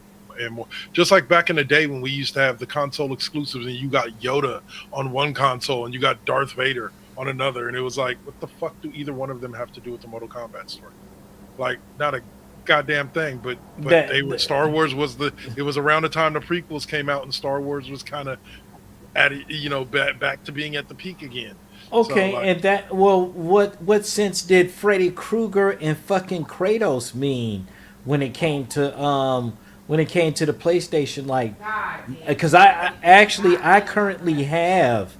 more. Just like back in the day when we used to have the console exclusives and you got Yoda on one console and you got Darth Vader on another, and it was like, what the fuck do either one of them have to do with the Mortal Kombat story? Like, not a goddamn thing. But Star Wars was it was around the time the prequels came out, and Star Wars was kind of at back to being at the peak again. okay, So, and that, well, what sense did Freddy Krueger and fucking Kratos mean when it came to the PlayStation? Like, because I currently have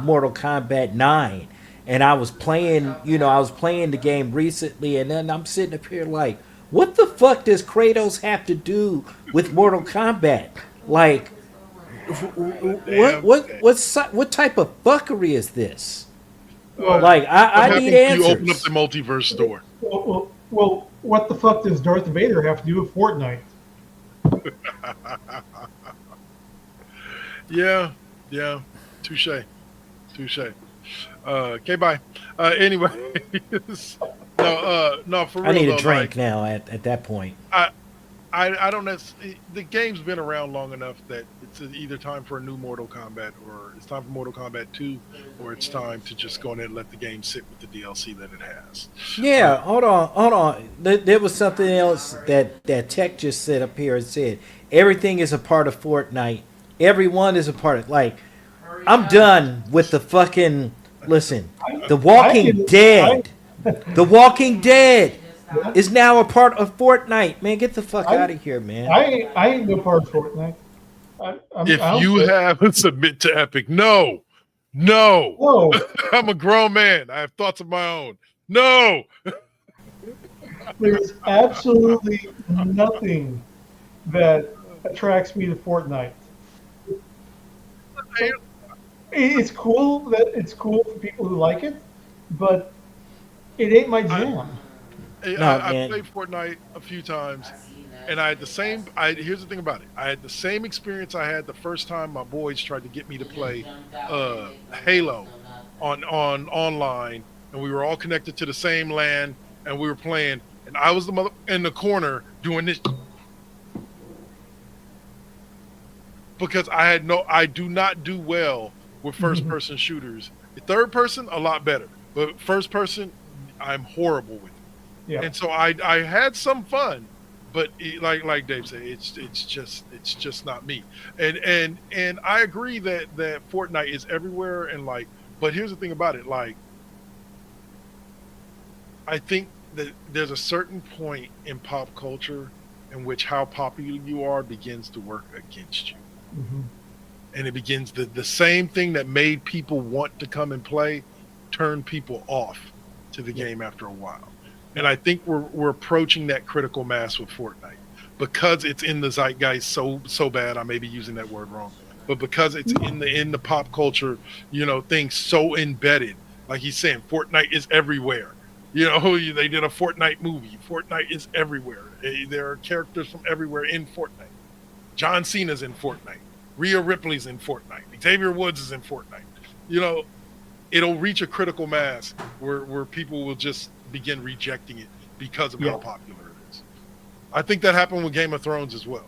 Mortal Kombat 9, and I was playing the game recently, and then I'm sitting up here like, what the fuck does Kratos have to do with Mortal Kombat? Like, what type of fuckery is this? Like, I need answers. You open up the multiverse door. Well, what the fuck does Darth Vader have to do with Fortnite? Yeah. Touche. Okay, bye. Anyway, no, for real. I need though, a drink like, now at that point. I don't necessarily. The game's been around long enough that it's either time for a new Mortal Kombat, or it's time for Mortal Kombat 2, or it's time to just go in and let the game sit with the DLC that it has. Yeah, hold on. There was something else that Tech just said up here and said, everything is a part of Fortnite. Everyone is a part of, like, I'm done with the fucking, listen, The Walking Dead. The Walking Dead is now a part of Fortnite. Man, get the fuck out of here, man. I ain't no part of Fortnite. If you have, submit to Epic. No. No. I'm a grown man. I have thoughts of my own. No. There's absolutely nothing that attracts me to Fortnite. It's cool for people who like it, but it ain't my jam. I played Fortnite a few times, and I had the same. Here's the thing about it. I had the same experience I had the first time my boys tried to get me to play Halo on online, and we were all connected to the same LAN, and we were playing, and I was the mother in the corner doing this because I do not do well with first person shooters. Third person, a lot better, but first person, I'm horrible with it. Yeah. And so I had some fun, but like Dave said, it's just not me. And I agree that Fortnite is everywhere, and like, but here's the thing about it, like, I think that there's a certain point in pop culture in which how popular you are begins to work against you. Mm-hmm. And it begins the same thing that made people want to come and play, turn people off to the game after a while. And I think we're approaching that critical mass with Fortnite because it's in the zeitgeist so bad. I may be using that word wrong, but because it's in the pop culture, thing so embedded. Like he's saying, Fortnite is everywhere. You know, they did a Fortnite movie. Fortnite is everywhere. There are characters from everywhere in Fortnite. John Cena's in Fortnite. Rhea Ripley's in Fortnite. Xavier Woods is in Fortnite. You know, it'll reach a critical mass where people will just begin rejecting it because of how popular it is. I think that happened with Game of Thrones as well.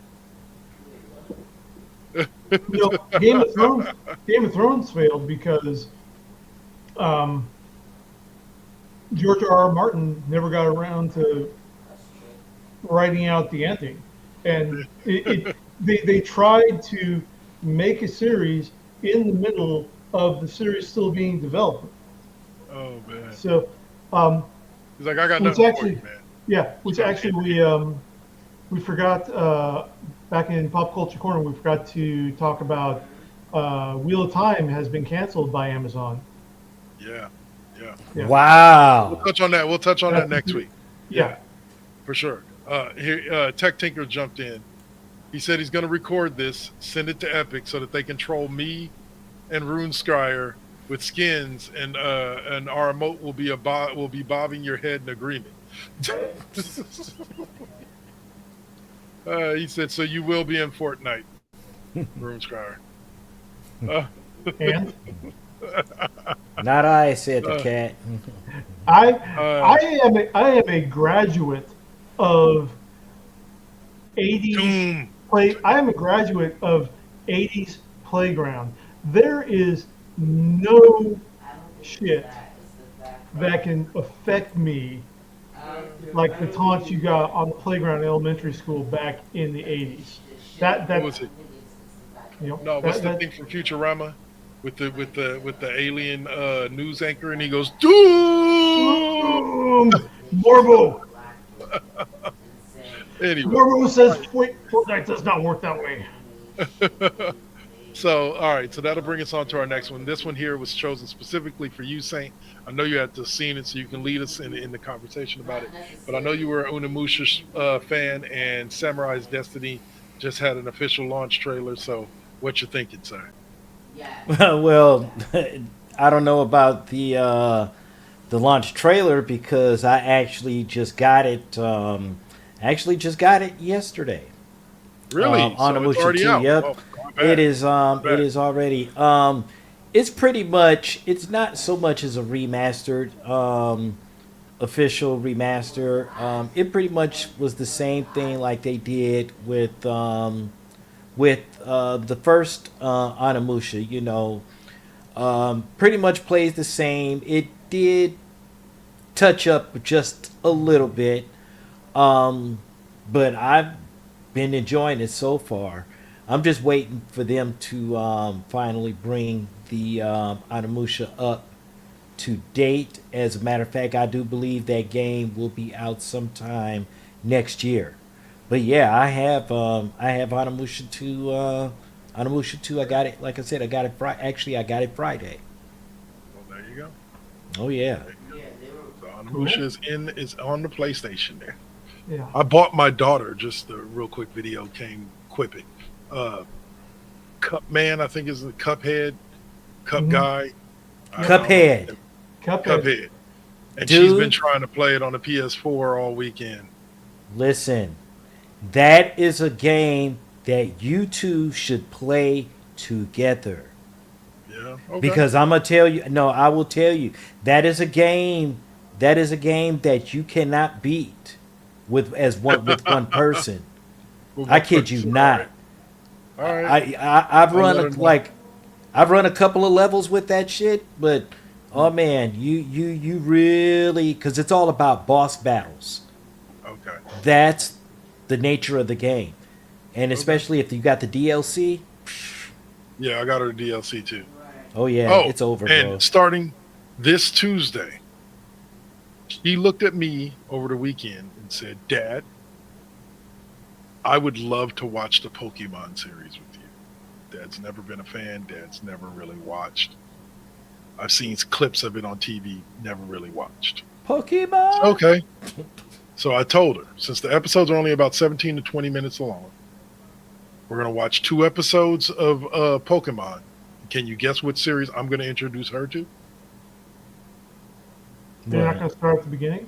You know, Game of Thrones failed because George R.R. Martin never got around to writing out the ending, and they tried to make a series in the middle of the series still being developed. Oh man! So, he's like, I got nothing for you, man. Yeah, which actually we forgot back in Pop Culture Corner. We forgot to talk about Wheel of Time has been canceled by Amazon. Yeah. Wow. We'll touch on that. We'll touch on that next week. Yeah. For sure. Here, Tech Tinker jumped in. He said he's going to record this, send it to Epic so that they can troll me and Rune Scryer with skins, and our emote will be bobbing your head in agreement. He said, so you will be in Fortnite, Rune Scryer. And Not I, said the cat. I am a graduate of 80s play. I am a graduate of 80s playground. There is no shit that can affect me like the taunts you got on the playground in elementary school back in the 80s. That What was it? You know, No, what's the thing from Futurama with the alien news anchor, and he goes, "Doom!" Morbo. Anyway, Morbo says Fortnite does not work that way. so all right, so that'll bring us on to our next one. This one here was chosen specifically for you, Saint. I know you had to seen it, so you can lead us in the conversation about it. But I know you were an Onimusha fan, and Samurai's Destiny just had an official launch trailer. So what you thinking, sir? Well, I don't know about the launch trailer because I actually just got it. Yesterday. Really? On So it's Onimusha already 2. out. Yep. Oh, my bad. It is. My bad. It is already. It's pretty much. It's not so much as a remastered, official remaster. It pretty much was the same thing like they did with the first Onimusha. You know, pretty much plays the same. It did touch up just a little bit, but I've been enjoying it so far. I'm just waiting for them to finally bring the Onimusha up to date. As a matter of fact, I do believe that game will be out sometime next year. But yeah, I have Onimusha 2. Onimusha 2. I got it. Like I said, I got it. Actually, I got it Friday. Well, there you go. Oh yeah. So Onimusha is on the PlayStation there. Yeah. I bought my daughter, just a real quick video came quipping. Cupman, I think is the Cuphead, Cup guy. Cuphead. Cuphead. And Dude. she's been trying to play it on the PS4 all weekend. Listen, that is a game that you two should play together. Yeah. Okay. Because I'm gonna tell you, no, I will tell you, that is a game that you cannot beat with one person. I kid you not. All right. I've I'll let her run know. I've run a couple of levels with that shit, but oh man, you really, because it's all about boss battles. Okay. That's the nature of the game, and especially if you got the DLC. Yeah, I got her DLC too. Oh yeah, it's over, and bro. starting this Tuesday, she looked at me over the weekend and said, "Dad, I would love to watch the Pokemon series with you. Dad's never been a fan. Dad's never really watched. I've seen clips of it on TV, never really watched." Pokemon. Okay. So I told her, since the episodes are only about 17 to 20 minutes long, we're going to watch 2 episodes of Pokemon. Can you guess what series I'm going to introduce her to? They're not Right. going to start at the beginning.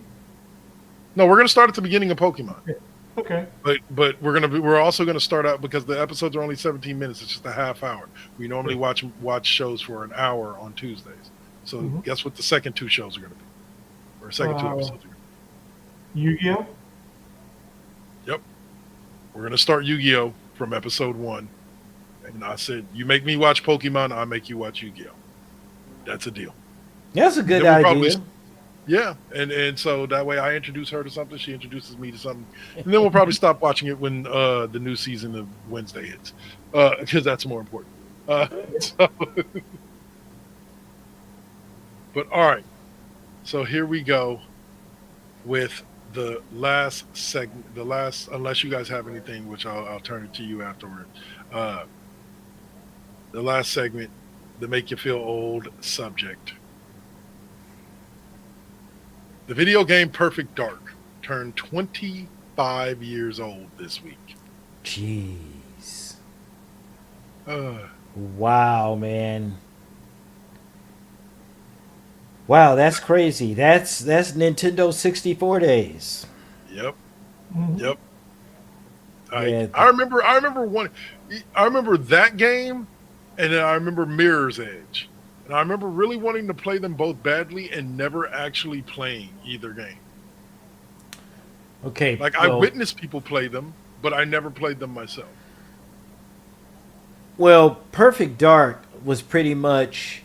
No, we're going to start at the beginning of Pokemon. Okay. But we're also going to start out because the episodes are only 17 minutes. It's just a half hour. We normally watch shows for an hour on Tuesdays. So guess what the second two shows are going to be, or second two episodes are going to be. Yu-Gi-Oh. Yep, we're going to start Yu-Gi-Oh from episode 1. And I said, you make me watch Pokemon, I make you watch Yu-Gi-Oh. That's a deal. That's a good Then we'll idea. Yeah, and so that way I introduce her to something, she introduces me to something, and then we'll probably stop watching it when the new season of Wednesday hits, because that's more important. So, but all right, so here we go with the last segment. Unless you guys have anything, which I'll turn it to you afterward. The last segment, the make you feel old subject. The video game Perfect Dark turned 25 years old this week. Jeez. Uh, Wow, man. Wow, that's crazy. That's Nintendo 64 days. yep. Mhm. Yep. Yeah. I remember I remember that game, and then I remember Mirror's Edge. And I remember really wanting to play them both badly and never actually playing either game. Okay. Like I well- witnessed people play them, but I never played them myself. Well, Perfect Dark was pretty much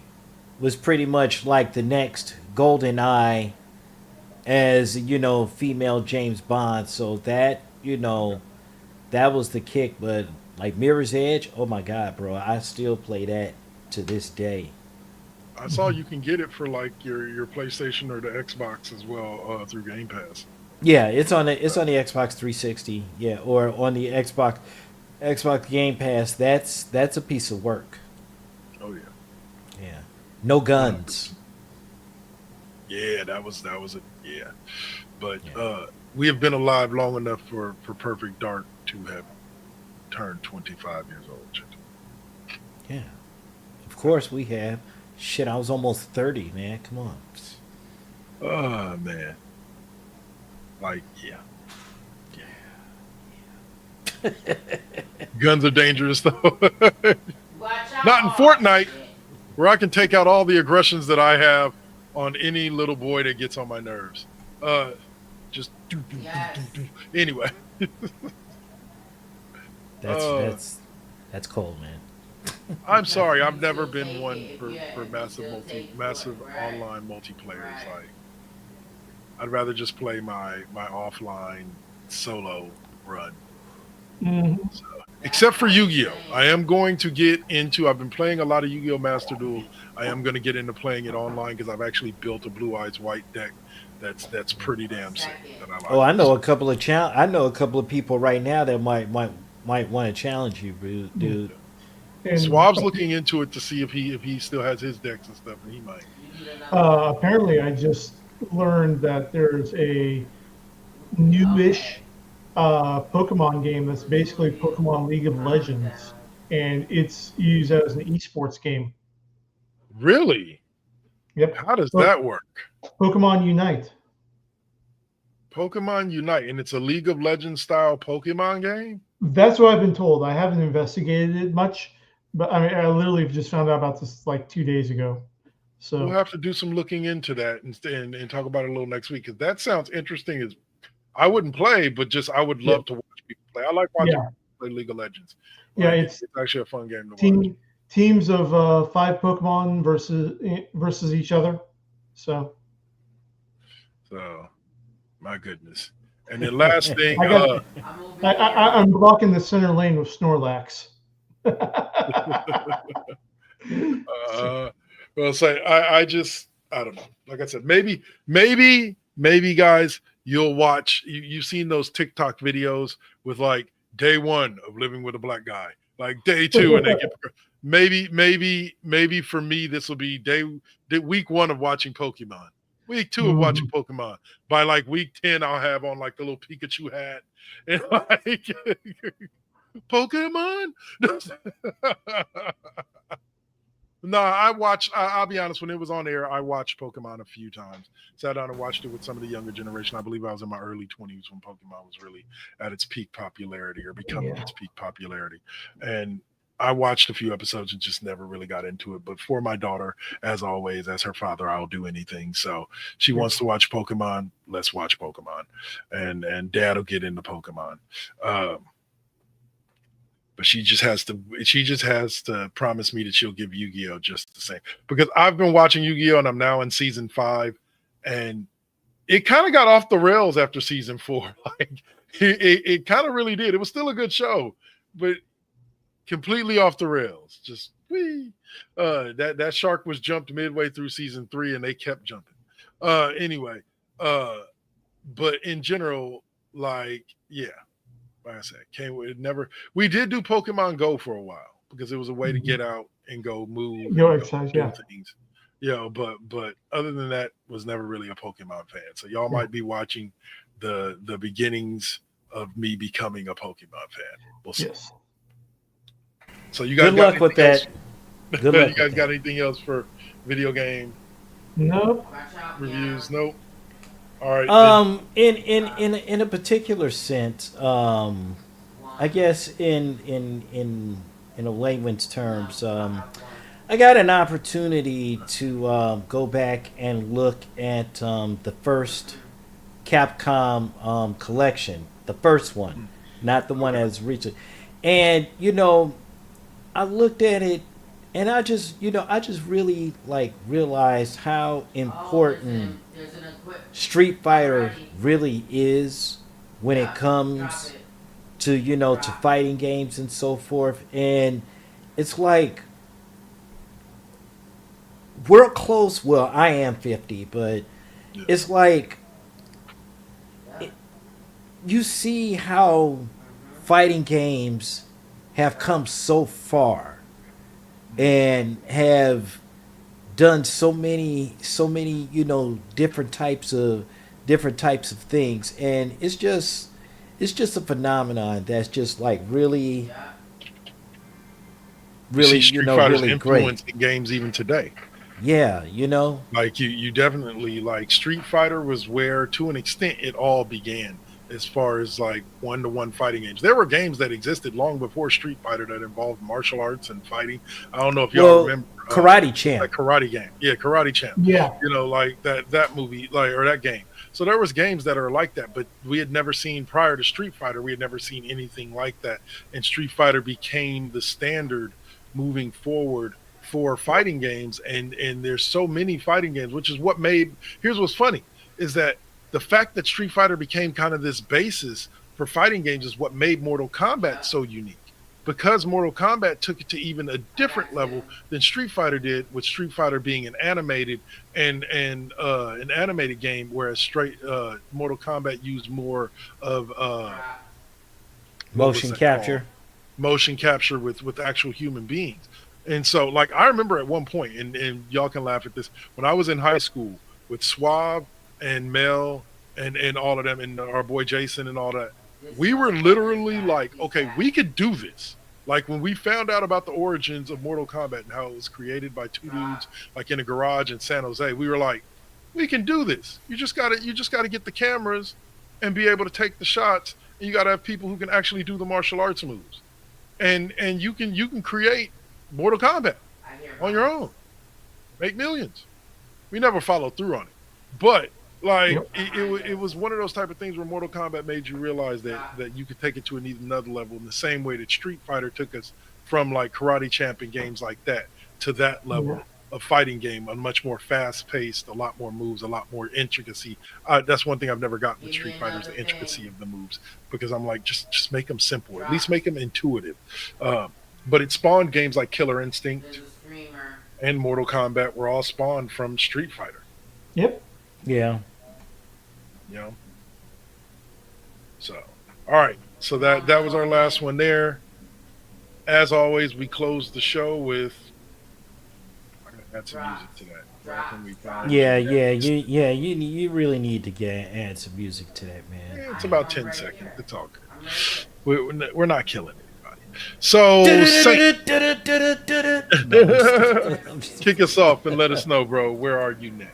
like the next Golden Eye as, female James Bond. So that, that was the kick, but like Mirror's Edge, oh my god, bro, I still play that to this day. I saw you can get it for like your PlayStation or the Xbox as well through Game Pass. Yeah, it's on the Xbox 360, yeah, or on the Xbox Game Pass. That's a piece of work. Oh yeah. Yeah. No guns. Yeah, that was it. Yeah. But we have been alive long enough for Perfect Dark to have turned 25 years old. Yeah. Of course we have. Shit, I was almost 30, man. Come on. Oh man. Like, yeah. Guns are dangerous though. Not in Fortnite, where I can take out all the aggressions that I have on any little boy that gets on my nerves. Just anyway. That's cold, man. I'm sorry, I've never been one for massive online multiplayers. Like, I'd rather just play my offline solo run. Mhm. So, except for Yu-Gi-Oh! I am going to get into. I've been playing a lot of Yu-Gi-Oh! Master Duel. I am going to get into playing it online because I've actually built a Blue Eyes White deck that's pretty damn sick. That I like. Oh, I know a couple of people right now that might want to challenge you, dude. And, Swab's looking into it to see if he still has his decks and stuff, and he might. apparently, I just learned that there's a newish Pokemon game that's basically Pokemon League of Legends, and it's used as an esports game. Really? Yep. How does that work? Pokemon Unite. Pokemon Unite, and it's a League of Legends style Pokemon game? That's what I've been told. I haven't investigated it much, but I mean, I literally just found out about this like 2 days ago. So We'll have to do some looking into that and talk about it a little next week, because that sounds interesting. As I wouldn't play, but just I would love to watch people play. I like watching people play League of Legends. Yeah, Like, it's actually a fun game to watch. teams of 5 Pokemon versus each other. So So, my goodness. And then last thing, I'm blocking the center lane with Snorlax. well, say I don't know. Like I said, maybe guys, you'll watch. You've seen those TikTok videos with like day 1 of living with a black guy, like day 2, and they get maybe for me this will be week 1 of watching Pokemon. Week 2 of watching Pokemon. By like week 10, I'll have on like the little Pikachu hat and like Pokemon. No, I'll be honest. When it was on air, I watched Pokemon a few times. Sat down and watched it with some of the younger generation. I believe I was in my early 20s when Pokemon was really at its peak popularity or becoming its peak popularity. And I watched a few episodes and just never really got into it. But for my daughter, as always, as her father, I'll do anything. So she wants to watch Pokemon. Let's watch Pokemon, and Dad will get into Pokemon. But she just has to promise me that she'll give Yu-Gi-Oh just the same, because I've been watching Yu-Gi-Oh and I'm now in season 5, and it kind of got off the rails after season 4. Like it kind of really did. It was still a good show, but completely off the rails. Just that shark was jumped midway through season 3 and they kept jumping. Anyway, but in general, like, yeah. Like I said, we did do Pokemon Go for a while because it was a way to get out and go move, exercise, do things. But other than that, was never really a Pokemon fan. So y'all might be watching the beginnings of me becoming a Pokemon fan. We'll see. Yes. So you guys Good luck with that. Good luck. You guys got anything else for video game Nope. reviews? Nope. All right. In a particular sense, I guess in a layman's terms, I got an opportunity to go back and look at the first Capcom collection, the first one, not the one that's recent. And I looked at it, and I just really realized how important Street Fighter really is when it comes to to fighting games and so forth. And it's like we're close. Well, I am 50, but it's like you see how fighting games have come so far and have done so many different types of things, and it's just a phenomenon that's just really Street Fighter's really influence great in games even today. Yeah, Like you definitely, like, Street Fighter was where, to an extent, it all began as far as like one-to-one fighting games. There were games that existed long before Street Fighter that involved martial arts and fighting. I don't know if y'all remember Karate Champ. that Karate game. Yeah, Karate Champ. Yeah. Like that movie, or that game. So there was games that are like that, but we had never seen, prior to Street Fighter, we had never seen anything like that. And Street Fighter became the standard moving forward for fighting games, and there's so many fighting games, which is what made, here's what's funny, is that the fact that Street Fighter became kind of this basis for fighting games is what made Mortal Kombat so unique, because Mortal Kombat took it to even a different level than Street Fighter did, with Street Fighter being an animated and an animated game, whereas Mortal Kombat used more of motion capture with actual human beings. And so, like, I remember at one point, and y'all can laugh at this, when I was in high school with Suave and Mel and all of them, and our boy Jason and all that, we were literally like, okay, we could do this. Like, when we found out about the origins of Mortal Kombat and how it was created by two dudes like in a garage in San Jose, we were like, we can do this. You just gotta get the cameras and be able to take the shots, and you gotta have people who can actually do the martial arts moves. And you can create Mortal Kombat on your own, make millions. We never followed through on it, but like, it was one of those type of things where Mortal Kombat made you realize that you could take it to another level, in the same way that Street Fighter took us from like Karate Champ and games like that to that level of fighting game, a much more fast paced, a lot more moves, a lot more intricacy. That's one thing I've never gotten with Street Fighter, is the intricacy of the moves, because I'm like, just make them simple, at least make them intuitive. But it spawned games like Killer Instinct and Mortal Kombat were all spawned from Street Fighter. Yep. Yeah. So, all right. So that was our last one there. As always, we close the show with, I'm gonna add some music to that. You really need to add some music to that, man. Yeah, it's about 10 seconds. It's all good. We're not killing anybody. So No, I'm just- Kick us off and let us know, bro. Where are you next?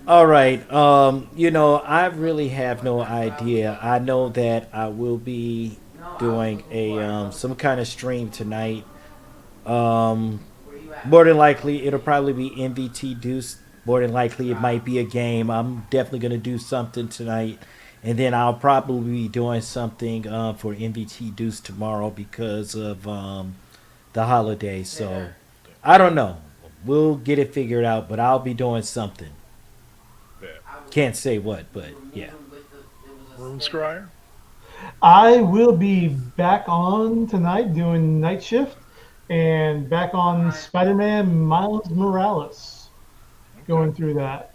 All right. I really have no idea. I know that I will be doing a some kind of stream tonight. Um, More than likely, it'll probably be MVT Deuce. More than likely, it might be a game. I'm definitely gonna do something tonight, and then I'll probably be doing something for MVT Deuce tomorrow because of the holiday. So I don't know. We'll get it figured out, but I'll be doing something. Yeah. Can't say what, but yeah. Room Scryer? I will be back on tonight doing night shift and back on Spider-Man Miles Morales going through that.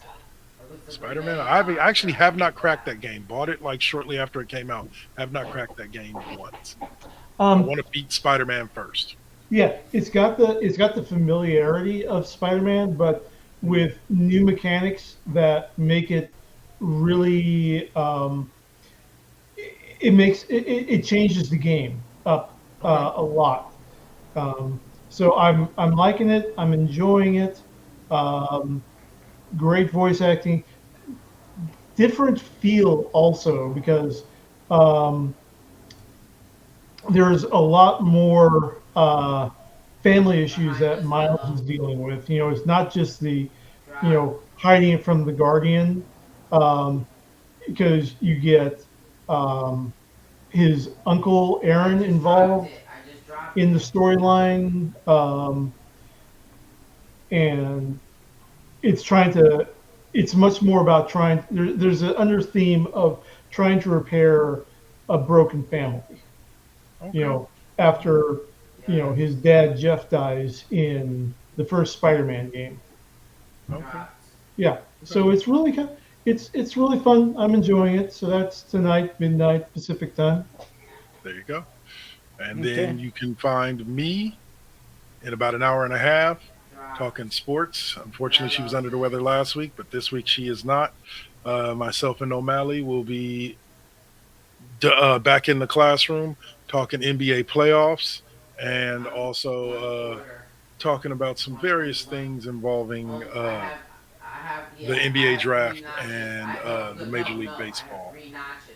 Spider-Man. I actually have not cracked that game. Bought it like shortly after it came out. Have not cracked that game once. I Um, want to beat Spider-Man first. yeah, it's got the familiarity of Spider-Man, but with new mechanics that make it really it changes the game up a lot. So I'm liking it. I'm enjoying it. Um, Great voice acting. Different feel also because um, there's a lot more family issues that Miles is dealing with. It's not just hiding it from the Guardian, because you get um, his uncle Aaron involved in the storyline, and it's much more about there's an under theme of trying to repair a broken family. Okay. After his dad Jeff dies in the first Spider-Man game. Okay. Yeah, so it's really fun. I'm enjoying it. So that's tonight, midnight Pacific time. There you go. And Okay. then you can find me in about an hour and a half talking sports. Unfortunately, she was under the weather last week, but this week she is not. Myself and O'Malley will be back in the classroom talking NBA playoffs and also talking about some various things involving the NBA draft and the Major League Baseball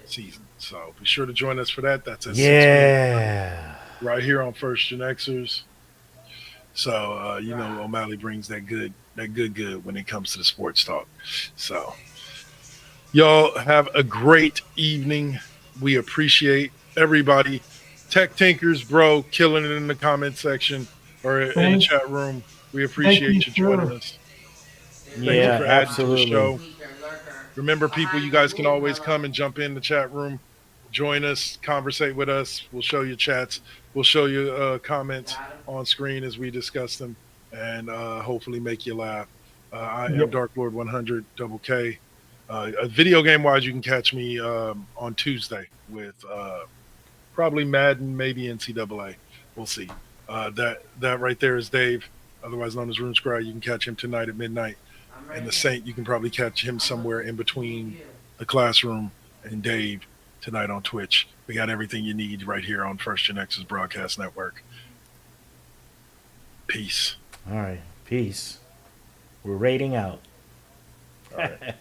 season. So be sure to join us for that. That's at 6 p.m. Yeah. right here on First GenXers. So O'Malley brings that good when it comes to the sports talk. So y'all have a great evening. We appreciate everybody. Tech Tinkers, bro, killing it in the comment section or in the Thank- chat room. We appreciate you joining sir. us. Yeah, Thank you for adding to the absolutely. show. Remember, people, you guys can always come and jump in the chat room, join us, conversate with us. We'll show you chats. We'll show you comments on screen as we discuss them, and hopefully make you laugh. I am Yep. Dark Lord 100 Double K. Video game wise, you can catch me on Tuesday with probably Madden, maybe NCAA. We'll see. That right there is Dave, otherwise known as Rune Scry. You can catch him tonight at midnight. And the Saint, you can probably catch him somewhere in between the classroom and Dave tonight on Twitch. We got everything you need right here on First GenXers Broadcast Network. Peace. All right. Peace. We're rating out. All right.